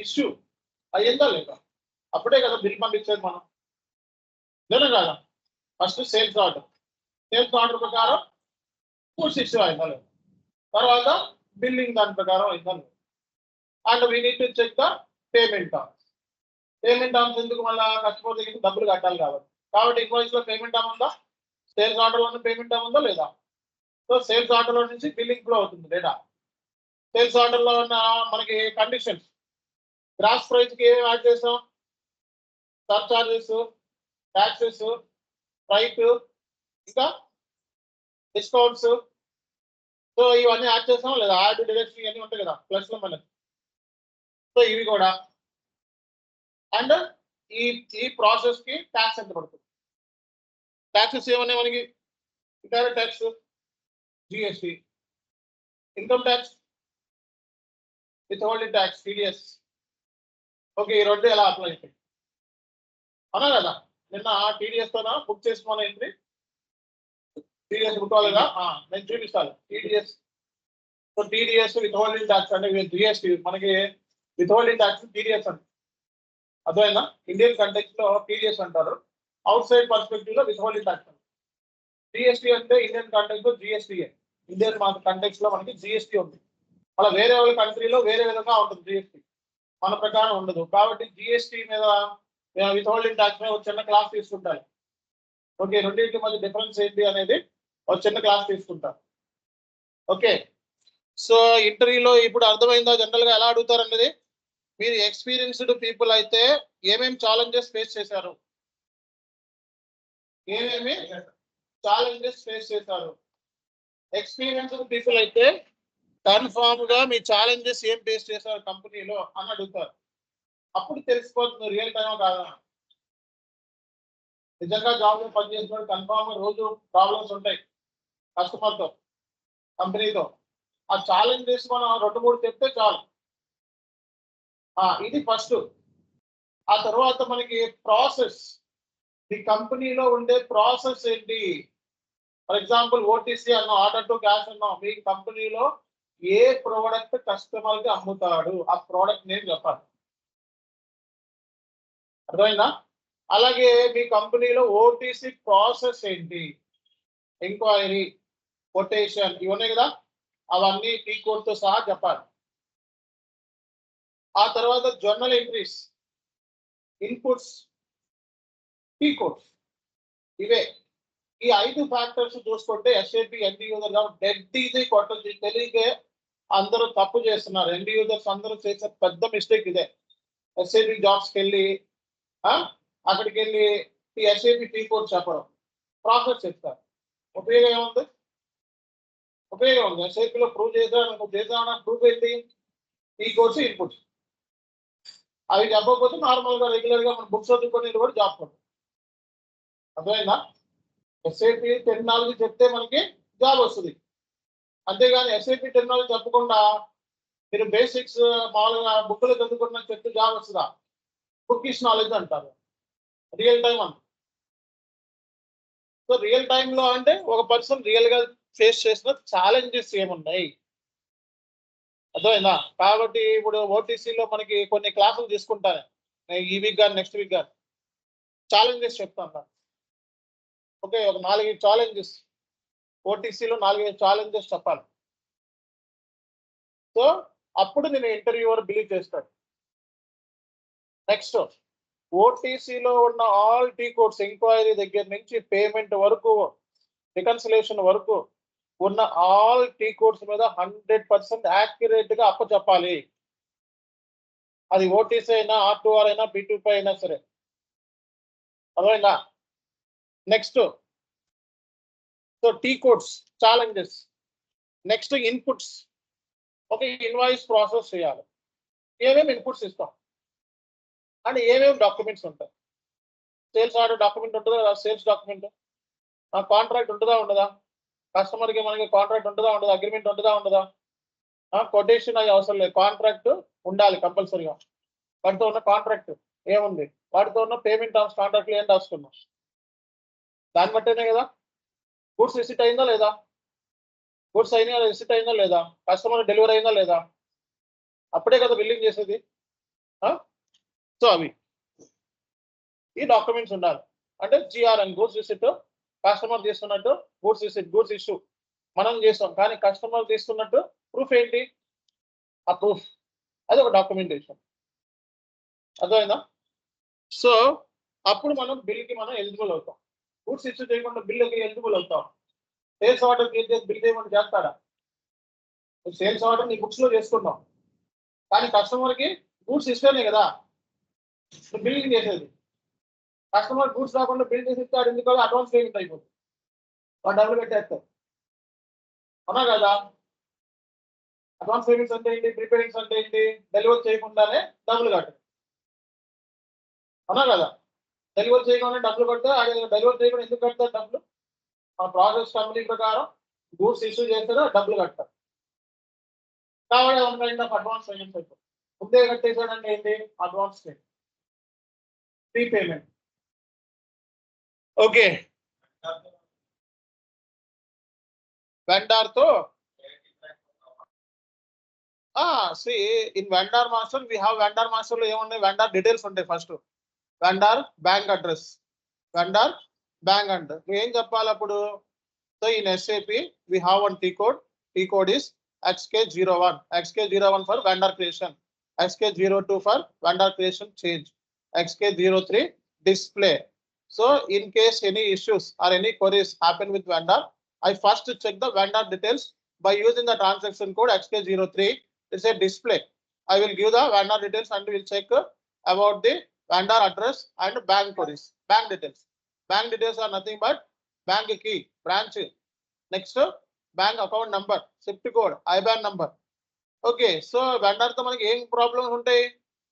ఇష్యూ అయ్యిందా లేదా, అప్పుడే కదా బిల్ పంపించేది మనం, లేదా కదా? First sales order, sales order ప్రకారం గూడ్స్ ఇష్యూ అయిందా లేదా, తర్వాత బిల్లింగ్ దాని ప్రకారం అయిందా లేదా. And we need to check the payment terms. Payment terms ఎందుకు? మళ్ళీ కస్టమర్ దగ్గర డబ్బులు కట్టాలి కాబట్టి ఇన్వాయిస్ లో పేమెంట్ టర్మ్ ఉందా? సేల్స్ ఆర్డర్ లో పేమెంట్ టర్మ్ ఉందా లేదా? సో సేల్స్ ఆర్డర్ లో నుంచి బిల్లింగ్ ఫ్లో అవుతుంది లేదా? సేల్స్ ఆర్డర్ లో ఉన్న మనకి కండిషన్స్, గ్రాస్ ప్రైస్ కి ఏమేమి యాడ్ చేసాం? సర్ చార్జెస్, ట్యాక్సెస్, ఫ్రైట్, ఇంకా డిస్కౌంట్స్. సో ఇవన్నీ యాడ్ చేసాం లేదా? యాడ్ డిడక్షన్ ఇవన్నీ ఉంటాయి కదా, ప్లస్ లో మనకి. సో ఇవి కూడా. అండ్ ఈ ప్రాసెస్ కి ట్యాక్స్ ఎంత పడుతుంది? ట్యాక్సెస్ ఏమన్నాయి మనకి? Indirect tax, GST, income tax, withholding tax, TDS. Okay, ఈ రెండు ఎలా అప్లై అవుతాయి అన్నా కదా? నిన్న టీడీఎస్ తోనా బుక్ చేసుకోమని ఏంటి? టీడీఎస్ బుక్ అవ్వలేదా? నేను చూపిస్తాను TDS. So TDS withholding tax అంటే జిఎస్టి, మనకి విత్హోల్డింగ్ ట్యాక్స్ టీడీఎస్ అంటే అర్థమైందా? ఇండియన్ కంటెక్స్ట్ లో టీడీఎస్ అంటారు, అవుట్ సైడ్ పర్స్పెక్టివ్ లో విత్హోల్డింగ్ ట్యాక్స్. జిఎస్టీ అంటే ఇండియన్ కంటెక్స్ట్ లో జిఎస్టీఏ, ఇండియన్ కంటెక్స్ట్ లో మనకి జిఎస్టీ ఉంది. అలా వేరే వాళ్ళ కంట్రీలో వేరే విధంగా ఉంటుంది జిఎస్టీ, మన ప్రకారం ఉండదు. కాబట్టి జిఎస్టీ మీద విత్హోల్డింగ్ ట్యాక్స్ మీద ఒక చిన్న క్లాస్ తీసుకుంటారు. ఓకే, రెండింటి మధ్య డిఫరెన్స్ ఏంటి అనేది ఒక చిన్న క్లాస్ తీసుకుంటారు. ఓకే, సో ఇంటర్వ్యూలో ఇప్పుడు అర్థమైందా జనరల్ గా ఎలా అడుగుతారు అనేది? మీరు ఎక్స్పీరియన్స్డ్ పీపుల్ అయితే ఏమేమి ఛాలెంజెస్ ఫేస్ చేశారు, ఏమేమి ఛాలెంజెస్ ఫేస్ చేశారు? ఎక్స్పీరియన్స్డ్ పీపుల్ అయితే కన్ఫామ్ గా మీ ఛాలెంజెస్ ఏం ఫేస్ చేశారు కంపెనీలో అని అడుగుతారు. అప్పుడు తెలిసిపోతుంది రియల్ టైం కాదా. నిజంగా జాబ్ లో పనిచేసిన కన్ఫామ్ రోజు ప్రాబ్లమ్స్ ఉంటాయి కస్టమర్ తో, కంపెనీతో. ఆ ఛాలెంజెస్ మనం 2-3 చెప్తే చాలు. ఇది ఫస్ట్. ఆ తర్వాత మనకి ప్రాసెస్, ఈ కంపెనీలో ఉండే ప్రాసెస్ ఏంటి? ఫర్ ఎగ్జాంపుల్ ఓటీసీ అన్నాం, ఆర్డర్ టు క్యాష్ అన్నాం. మీ కంపెనీలో ఏ ప్రోడక్ట్ కస్టమర్ కి అమ్ముతాడు, ఆ ప్రోడక్ట్ నేమ్ చెప్పాలి. అర్థమైందా? అలాగే మీ కంపెనీలో ఓటీసీ ప్రాసెస్ ఏంటి? ఎంక్వైరీ, కొటేషన్ ఇవన్నీ కదా, అవన్నీ టీ కోడ్ తో సహా చెప్పాలి. ఆ తర్వాత journal entries, inputs, T codes. ఇవే ఈ 5 ఫ్యాక్టర్స్ చూసుకుంటే SAP end user dead easy కొట్టదు. తెలియకే అందరూ తప్పు చేస్తున్నారు. ఎండ్ యూజర్స్ అందరూ చేసే పెద్ద మిస్టేక్ ఇదే. ఎస్ఏపి జాబ్స్కి వెళ్ళి అక్కడికి వెళ్ళి ఈ ఎస్ఏపి టీ కోడ్ చెప్పడం, ప్రాసెస్ చెప్తారు. ఉపయోగం ఏముంది? ఉపయోగం ఉంది. SAP లో ప్రూవ్ చేద్దామన్న ప్రూఫ్ ఏంటి? ఈ కోర్సు ఇన్పుట్. అవి చెప్పకపోతే నార్మల్ గా రెగ్యులర్ గా మనం బుక్స్ చదువుకొని కూడా జాబ్ కొట్టాం. అర్థమైందా? SAP టెక్నాలజీ చెప్తే మనకి జాబ్ వస్తుంది. అంతేగాని SAP టెక్నాలజీ చెప్పకుండా మీరు బేసిక్స్ మామూలుగా బుక్లో చదువుకున్న చెప్తే జాబ్ వస్తుందా? బుక్ ఇస్ నాలెడ్జ్ అంటారు, రియల్ టైం అంటారు. సో రియల్ టైంలో అంటే ఒక పర్సన్ రియల్ గా ఫేస్ చేసిన ఛాలెంజెస్ ఏమున్నాయి, అర్థమైందా? కాబట్టి ఇప్పుడు ఓటీసీలో మనకి కొన్ని క్లాసులు తీసుకుంటాను, ఈ వీక్ కానీ నెక్స్ట్ వీక్ కానీ ఛాలెంజెస్ చెప్తాను. ఓకే, ఒక 4-5 ఛాలెంజెస్ ఓటీసీలో 4-5 ఛాలెంజెస్ చెప్పాలి. సో అప్పుడు నేను ఇంటర్వ్యూవర్ బిలీవ్ చేస్తాడు. నెక్స్ట్ ఓటీసీలో ఉన్న ఆల్ టీ కోడ్స్ ఎంక్వైరీ దగ్గర నుంచి పేమెంట్ వరకు రికన్సిలేషన్ వరకు ఉన్న ఆల్ టీ కోడ్స్ మీద 100% యాక్యురేట్ గా అప్పచెప్పాలి. అది ఓటీసీ అయినా, R2R అయినా, P2P అయినా సరే. అర్థమైందా? Next so T codes challenges. Next inputs. Okay, invoice process చేయాలి. ఏమేమి ఇన్పుట్స్ ఇస్తాం అండ్ ఏమేమి డాక్యుమెంట్స్ ఉంటాయి? సేల్స్ ఆర్డర్ డాక్యుమెంట్ ఉంటుందా కదా, సేల్స్ డాక్యుమెంట్. కాంట్రాక్ట్ ఉంటుందా ఉండదా? కస్టమర్కి మనకి కాంట్రాక్ట్ ఉంటుందా ఉండదా? అగ్రిమెంట్ ఉంటుందా ఉండదా? కొటేషన్ అది అవసరం లేదు, కాంట్రాక్ట్ ఉండాలి కంపల్సరీగా. వాటితో ఉన్న కాంట్రాక్ట్ ఏముంది, వాటితో ఉన్న పేమెంట్ టర్మ్స్ కాంట్రాక్ట్లు ఏం రాసుకున్నాం, దాన్ని బట్టేనే కదా గూడ్స్ రిసీట్ అయిందా లేదా, గూడ్స్ అయినా రిసీట్ అయిందా లేదా, కస్టమర్ డెలివరీ అయిందా లేదా, అప్పుడే కదా బిల్లింగ్ చేసేది. సో అవి ఈ డాక్యుమెంట్స్ ఉండాలి. అంటే GRN గూడ్స్ రిసిట్, కస్టమర్ తీసుకున్నట్టు గూడ్స్ రిసిట్, గూడ్స్ ఇష్యూ మనం చేస్తాం, కానీ కస్టమర్ తీసుకున్నట్టు ప్రూఫ్ ఏంటి? ఆ ప్రూఫ్ అది ఒక డాక్యుమెంటేషన్. అర్థమైందా? సో అప్పుడు మనం బిల్కి మనం ఎలిజిబుల్ అవుతాం. గూడ్స్ ఇష్యూ చేయకుండా బిల్లుకి ఎలిజిబుల్ అవుతాం. సేల్స్ ఆర్డర్ క్రియేట్ చేసి బిల్ చేయకుండా చేస్తాడా? సేల్స్ ఆర్డర్ నీ బుక్స్ లో చేసుకుంటాం, కానీ కస్టమర్కి గూడ్స్ ఇస్తేనే కదా బిల్లింగ్ చేసేది. కస్టమర్ గూడ్స్ రాకుండా బిల్ చేసి ఇస్తాడు, ఎందుకంటే అడ్వాన్స్ పేమెంట్ అయిపోతుంది, వాడు డబ్బులు పెట్టేస్తారు. అవునా కదా? అడ్వాన్స్ పేమెంట్స్ అంటే ఏంటి, ప్రీపేమెంట్స్ అంటే ఏంటి? డెలివరీ చేయకుండానే డబ్బులు కట్టాలి. అవునా కదా? డెలివరీ చేయకుండా డబ్బులు కడితే డెలివరీ చేయకుండా ఎందుకు కడతారు డబ్బులు? ఆ ప్రాసెస్ కంపెనీ ప్రకారం గూడ్స్ ఇష్యూ చేస్తారో డబ్బులు కడతారు. కాబట్టి అడ్వాన్స్ పేమెంట్స్ అయిపోతుంది. ముందే కట్టేసాడంటే ఏంటి? Advance payment, prepayment. Okay, vendor తో see in vendor master we have vendor master లో ఏమున్నాయి? వెండార్ డీటెయిల్స్ ఉంటాయి. First vendor bank address, vendor bank address. నువ్వు ఏం చెప్పాలి అప్పుడు? So in SAP we have one T code is XK01, XK01 for vendor creation, XK02 for vendor creation change, XK03 display. So in case any issues or any queries happen with vendor, I first check the vendor details by using the transaction code XK03. It's a display. I will give the vendor details and will check about the vendor address and bank queries. Bank details. Bank details are nothing but bank key, branch. Next, bank account number, SWIFT code, IBAN number. Okay, so vendor తో మనకి ఏం problems ఉంటాయి?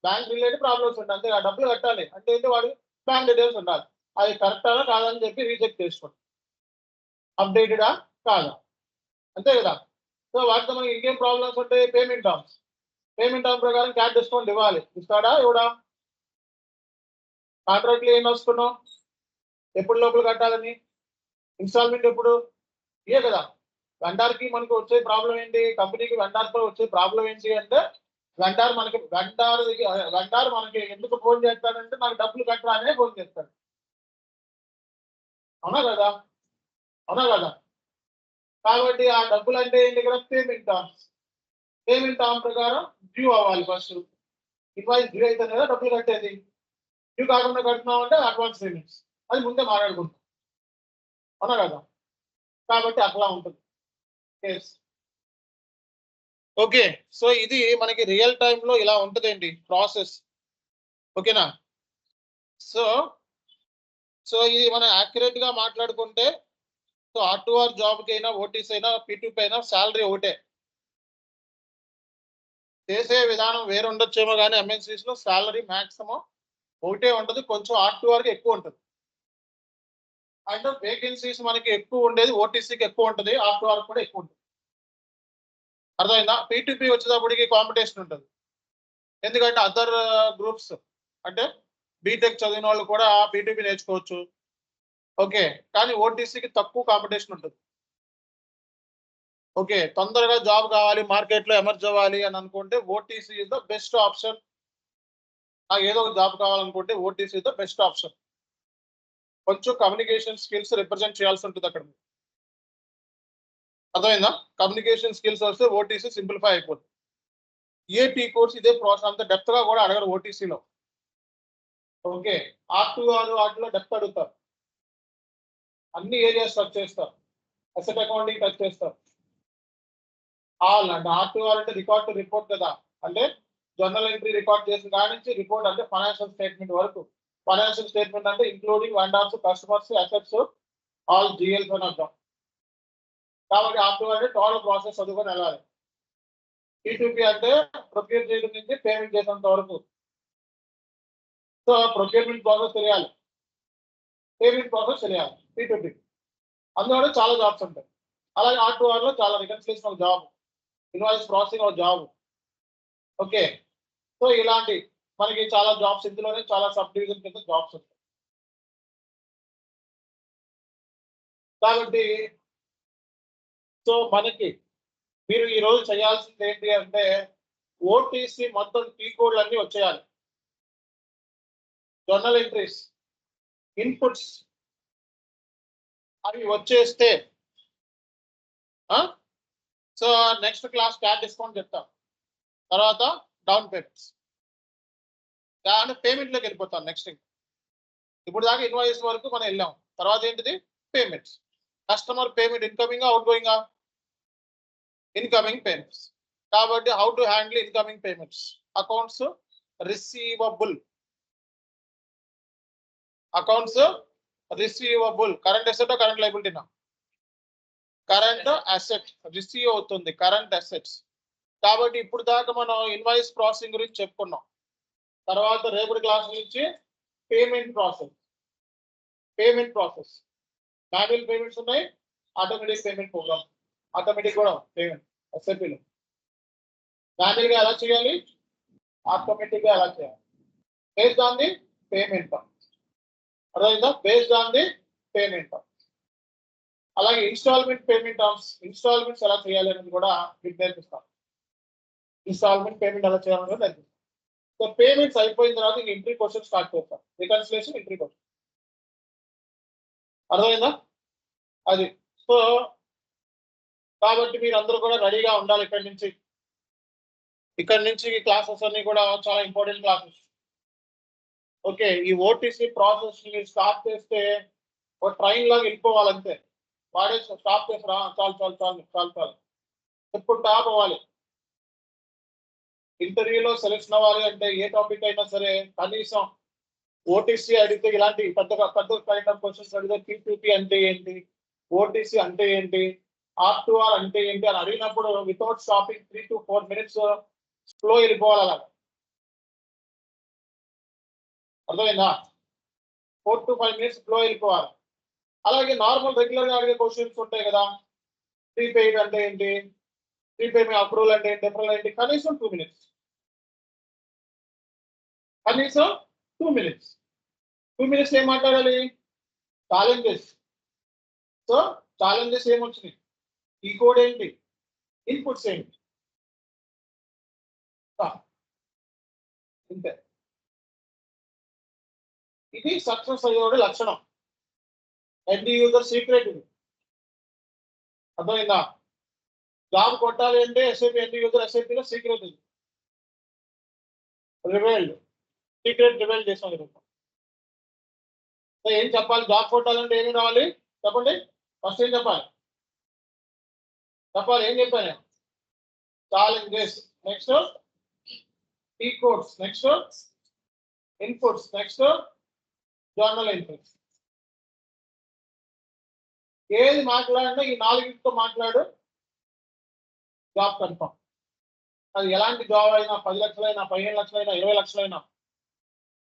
Bank related problems ఉంటాయి. అంతే, ఆ డబ్బులు కట్టాలి అంటే ఏంటి? వాడు బ్యాంక్ డీటెయిల్స్ ఉండాలి. అది కరెక్టా కాదని చెప్పి రీచెక్ చేసుకోండి, అప్డేటెడా కాదా, అంతే కదా? సో వాటితో మనకి ఇంకేం ప్రాబ్లమ్స్ ఉంటాయి? Payment terms. పేమెంట్ టర్మ్ ప్రకారం క్యాష్ డిస్కౌంట్ ఇవ్వాలి, ఇస్తాడా ఇవ్వడా? కాంట్రాక్ట్లు ఏం రాసుకున్నాం? ఎప్పుడు లోపల కట్టాలని, ఇన్స్టాల్మెంట్ ఎప్పుడు, ఇయే కదా. వెండార్ కి మనకు వచ్చే ప్రాబ్లం ఏంటి? కంపెనీకి వెండార్ తో వచ్చే ప్రాబ్లం ఏంటి అంటే, వెండార్ మనకి ఎందుకు ఫోన్ చేస్తాడంటే నాకు డబ్బులు కట్టరా అనే ఫోన్ చేస్తాడు. అవునా కదా? అవునా కదా? కాబట్టి ఆ డబ్బులు అంటే ఏంటి? ఇక్కడ పేమెంట్ టర్మ్స్. పేమెంట్ టర్మ్ ప్రకారం డ్యూ అవ్వాలి. ఫస్ట్ ఇన్వాయిస్ డ్యూ అయితే కదా డబ్బులు కట్టేది. డ్యూ కాకుండా కడుతున్నాం అంటే అడ్వాన్స్ పేమెంట్స్, అది ముందే మాట్లాడుకుంటాం. అవునా కదా? కాబట్టి అట్లా ఉంటుంది. ఓకే, సో ఇది మనకి రియల్ టైంలో ఇలా ఉంటుందండి ప్రాసెస్. ఓకేనా? సో ఇది మనం యాక్యురేట్ గా మాట్లాడుకుంటే సో R2R జాబ్కి అయినా ఓటీసీ అయినా P2P అయినా శాలరీ ఒకటే. చేసే విధానం వేరు ఉండొచ్చేమో కానీ ఎంఎన్సీస్ లో శాలరీ మాక్సిమం ఒకటే ఉంటుంది, కొంచెం R2Rకి ఎక్కువ ఉంటుంది. అండ్ వేకెన్సీస్ మనకి ఎక్కువ ఉండేది ఓటీసీకి ఎక్కువ ఉంటుంది, R2R కూడా ఎక్కువ ఉంటుంది. అర్థమైందా? P2P వచ్చేటప్పటికి కాంపిటీషన్ ఉంటుంది, ఎందుకంటే అదర్ గ్రూప్స్ అంటే బీటెక్ చదివిన వాళ్ళు కూడా P2P నేర్చుకోవచ్చు. ఓకే, కానీ ఓటీసీకి తక్కువ కాంపిటీషన్ ఉంటుంది. ఓకే, తొందరగా జాబ్ కావాలి, మార్కెట్లో ఎమర్జ్ అవ్వాలి అని అనుకుంటే OTC is the best option. నాకు ఏదో ఒక జాబ్ కావాలనుకుంటే OTC is the best option. కొంచెం కమ్యూనికేషన్ స్కిల్స్ రిప్రజెంట్ చేయాల్సి ఉంటుంది అక్కడ. అర్థమైందా? కమ్యూనికేషన్ స్కిల్స్ వస్తే ఓటీసీ సింప్లిఫై అయిపోతుంది. ఏపీ కోర్స్ ఇదే ప్రాసెస్, అంత డెప్త్ గా కూడా అడగరు ఓటీసీలో. ఓకే, R2R వాటిలో డెప్త్ అడుగుతారు, అన్ని ఏరియాస్ టచ్ చేస్తారు, అసెట్ అకౌంటింగ్ టచ్ చేస్తారు. ఆల్ అంటే R2R అంటే రికార్డ్ టు రిపోర్ట్ కదా, అంటే జర్నల్ ఎంట్రీ రికార్డ్ చేసిన కాడి నుంచి రిపోర్ట్ అంటే ఫైనాన్షియల్ స్టేట్మెంట్ వరకు. ఫైనాన్షియల్ స్టేట్మెంట్ అంటే including vendors, customers, assets, all GLs అని అర్థం. కాబట్టి R2R అంటే టోటల్ ప్రాసెస్ చదువుకొని వెళ్ళాలి. P2P అంటే ప్రొక్యూర్ చేయడం నుంచి పేమెంట్ చేసేంత వరకు. సో ప్రొక్యూర్మెంట్ ప్రాసెస్ తెలియాలి, పేమెంట్ ప్రాసెస్ తెలియాలి P2P. అందులో చాలా జాబ్స్ ఉంటాయి. అలాగే R2R లో చాలా రికన్సిలేషన్ ఒక జాబ్, ఇన్వాయిస్ ప్రాసెసింగ్ ఒక జాబ్. ఓకే, సో ఇలాంటి మనకి చాలా జాబ్స్, ఇందులోనే చాలా సబ్ డివిజన్ కింద జాబ్స్ ఉంటాయి. కాబట్టి సో మనకి మీరు ఈ రోజు చేయాల్సింది ఏంటి అంటే ఓటీసీ మొత్తం కీ కోడ్లు అన్ని వచ్చేయాలి. జర్నల్ ఎంట్రీస్, ఇన్పుట్స్ అవి వచ్చేస్తే so next class cat discount చెప్తాం, తర్వాత డౌన్ పేమెంట్స్, దాని పేమెంట్లోకి వెళ్ళిపోతాం. నెక్స్ట్ ఇప్పుడు దాకా ఇన్వాయిస్ వరకు మనం వెళ్ళాం, తర్వాత ఏంటిది payments. Customer payment incoming out going, incoming payments. కాబట్టి how to handle incoming payments. Accounts receivable, accounts receivable, current asset current లయబిలిటీనా? కరెంట్ అసెట్ రిసీవ్ అవుతుంది, కరెంట్ అసెట్స్. కాబట్టి ఇప్పుడు దాకా మనం ఇన్వాయిస్ ప్రాసెసింగ్ గురించి చెప్పుకున్నాం. తర్వాత రేపటి క్లాస్ నుంచి payment process. Payment process manual payments ఉన్నాయి, ఆటోమేటిక్ పేమెంట్ ప్రోగ్రామ్. ఆటోమేటిక్ కూడా పేమెంట్ ఎస్ఎపిలో మాన్యువల్ గా ఎలా చేయాలి, ఆటోమేటిక్ గా ఎలా చేయాలి, బేస్డ్ ఆన్ ది పేమెంట్. అర్థమైందా? Based on the payment. అలాగే ఇన్స్టాల్మెంట్ పేమెంట్ టర్మ్స్, ఇన్స్టాల్మెంట్స్ ఎలా చేయాలి అనేది కూడా మీకు నేర్పిస్తాం. ఇన్స్టాల్మెంట్ పేమెంట్ ఎలా చేయాలని నేర్పిస్తాం. సో పేమెంట్స్ అయిపోయిన తర్వాత ఇంక ఎంట్రీ క్వశ్చన్ స్టార్ట్ చేస్తాం, రికన్సిలేషన్ ఎంట్రీ క్వశ్చన్. అర్థమైందా? అది. సో కాబట్టి మీరు అందరూ కూడా రెడీగా ఉండాలి. ఇక్కడి నుంచి క్లాసెస్ అన్ని కూడా చాలా ఇంపార్టెంట్ క్లాసెస్. ఓకే, ఈ ఓటీసీ ప్రాసెస్ మీరు స్టార్ట్ చేస్తే ఒక ట్రైన్ లాగా వెళ్ళిపోవాలంతే. వాడే స్టాప్ చేసిరా, చాలు చాలు చాలు చాలు చాలు ఎప్పుడు టాప్ అవ్వాలి. ఇంటర్వ్యూలో సెలెక్షన్ అవ్వాలి అంటే ఏ టాపిక్ అయినా సరే కనీసం ఓటీసీ అడిగితే ఇలాంటి పెద్ద పెద్ద కైండ్ ఆఫ్ క్వశ్చన్స్ అడిగితే P2P అంటే ఏంటి, ఓటీసీ అంటే ఏంటి, R2R అంటే ఏంటి అని అడిగినప్పుడు without stopping 3 to 4 minutes slow వెళ్ళిపోవాలి. అలాగా అర్థమైందా? 4 to 5 minutes స్లో వెళ్ళిపోవాలి. అలాగే నార్మల్ రెగ్యులర్ గా అడిగే క్వశ్చన్స్ ఉంటాయి కదా, ప్రీపెయిడ్ అంటే ఏంటి, ప్రీపెయిడ్ అప్రూవల్ అంటే ఏంటి, డిఫరెంట్ ఏంటి, కనీసం 2 minutes. కనీసం 2 minutes. 2 minutes ఏం మాట్లాడాలి? ఛాలెంజెస్. సో ఛాలెంజెస్ ఏమొచ్చినాయి, ఈ కోడ్ ఏంటి, ఇన్పుట్స్ ఏంటి, ఇంతే. ఇది సక్సెస్ అయ్యేవాడు లక్షణం. ఎండ్ యూజర్ సీక్రెట్ ఇది. అర్థమైందా? జాబ్ కొట్టాలి అంటే ఎస్ఐపి ఎండ్ యూజర్ ఎస్ఐపిలో సీక్రెట్ ఇది. రివైల్డ్ సీక్రెట్ రివైల్ చేసాం. సో ఏం చెప్పాలి, జాబ్ కొట్టాలంటే ఏమి రావాలి చెప్పండి. ఫస్ట్ ఏం చెప్పాలి, ఏం చెప్పాను? Challenges, next key codes, next inputs, next journal entries. ఏది మాట్లాడినా ఈ 4తో మాట్లాడు, జాబ్ కన్ఫర్మ్. అది ఎలాంటి జాబ్ అయినా 10 లక్షలైనా 15 లక్షలైనా 20 లక్షలైనా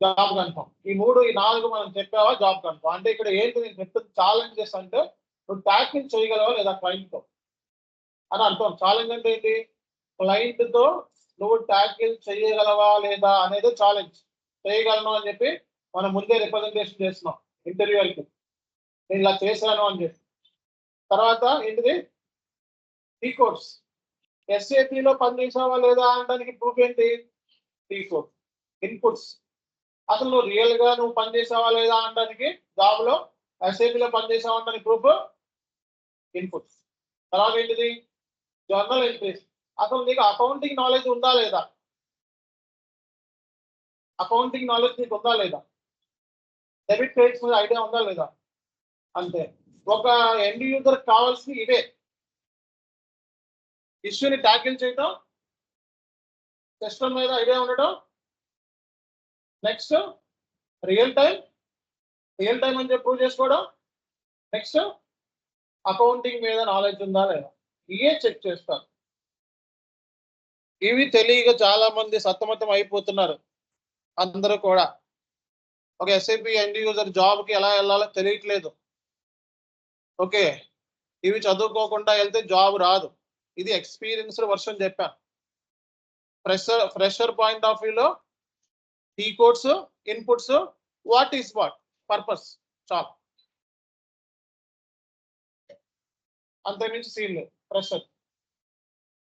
జాబ్ కన్ఫర్మ్. ఈ 4 మనం చెప్పావా జాబ్ కన్ఫర్మ్. అంటే ఇక్కడ ఏంటి నేను చెప్తుంది ఛాలెంజెస్ అంటే నువ్వు ట్యాకిల్ చేయగలవా లేదా క్లయింట్తో అని అర్థం. ఛాలెంజ్ అంటే ఏంటి? క్లయింట్తో నువ్వు ట్యాకిల్ చేయగలవా లేదా అనేది ఛాలెంజ్. చేయగలను అని చెప్పి మనం ముందే రిప్రజెంటేషన్ చేస్తున్నాం ఇంటర్వ్యూకి, నేను ఇలా చేశాను అని చెప్పి. తర్వాత ఏంటిది? T codes. ఎస్ఏపిలో పనిచేసావా లేదా అనడానికి ప్రూఫ్ ఏంటి? T code. ఇన్పుట్స్. అసలు నువ్వు రియల్ గా నువ్వు పనిచేసావా లేదా అనడానికి జాబ్ లో ఎస్ఏపిలో పనిచేసావా అనడానికి ప్రూఫ్ ఇన్పుట్స్. తర్వాత ఏంటిది? Journal entries. అసలు నీకు అకౌంటింగ్ నాలెడ్జ్ ఉందా లేదా? అకౌంటింగ్ నాలెడ్జ్ నీకు ఉందా లేదా? డెబిట్ క్రెడిట్స్ మీద ఐడియా ఉందా లేదా? అంతే. ఒక ఎండ్ యూజర్ కావాల్సిన ఇవే. ఇష్యూని ట్యాకిల్ చేయడం, సిస్టమ్ మీద ఐడియా ఉండడం, నెక్స్ట్ రియల్ టైం అని చెప్పి ప్రూవ్ చేసుకోవడం, నెక్స్ట్ అకౌంటింగ్ మీద నాలెడ్జ్ ఉందా లేదా, ఇవే చెక్ చేస్తారు. ఇవి తెలియక చాలా మంది సతమతం అయిపోతున్నారు అందరూ కూడా. ఒక ఎస్ఏపి ఎండ్ యూజర్ జాబ్కి ఎలా వెళ్ళాలో తెలియట్లేదు. ఓకే, ఇవి చదువుకోకుండా వెళ్తే జాబ్ రాదు. ఇది ఎక్స్పీరియన్స్డ్ వర్షన్ చెప్పాను. ఫ్రెషర్ పాయింట్ ఆఫ్ వ్యూలో T codes, inputs, what is what, purpose, చాలు. అంతకుమించి సీన్ లేదు. ఫ్రెషర్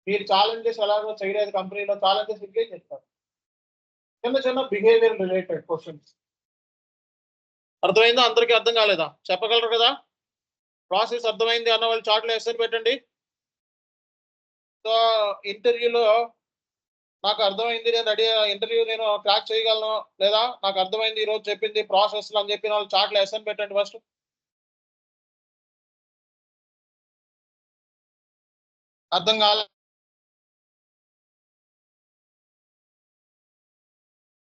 మీరు ఛాలెంజెస్ ఎలాగో చేయలేదు కంపెనీలో, ఛాలెంజెస్ ఇంకే చెప్తారు. చిన్న చిన్న బిహేవియర్ రిలేటెడ్ క్వశ్చన్స్. అర్థమైందా? అందరికీ అర్థం కాలేదా? చెప్పగలరు కదా? ప్రాసెస్ అర్థమైంది అన్న వాళ్ళు చాట్లో ఎస్ఎన్ పెట్టండి. సో ఇంటర్వ్యూలో నాకు అర్థమైంది, నేను రెడీ, ఇంటర్వ్యూ నేను క్రాక్ చేయగలను లేదా నాకు అర్థమైంది ఈరోజు చెప్పింది ప్రాసెస్ అని చెప్పిన వాళ్ళు చాట్లో ఎస్ఎన్ పెట్టండి ఫస్ట్. అర్థం కాలే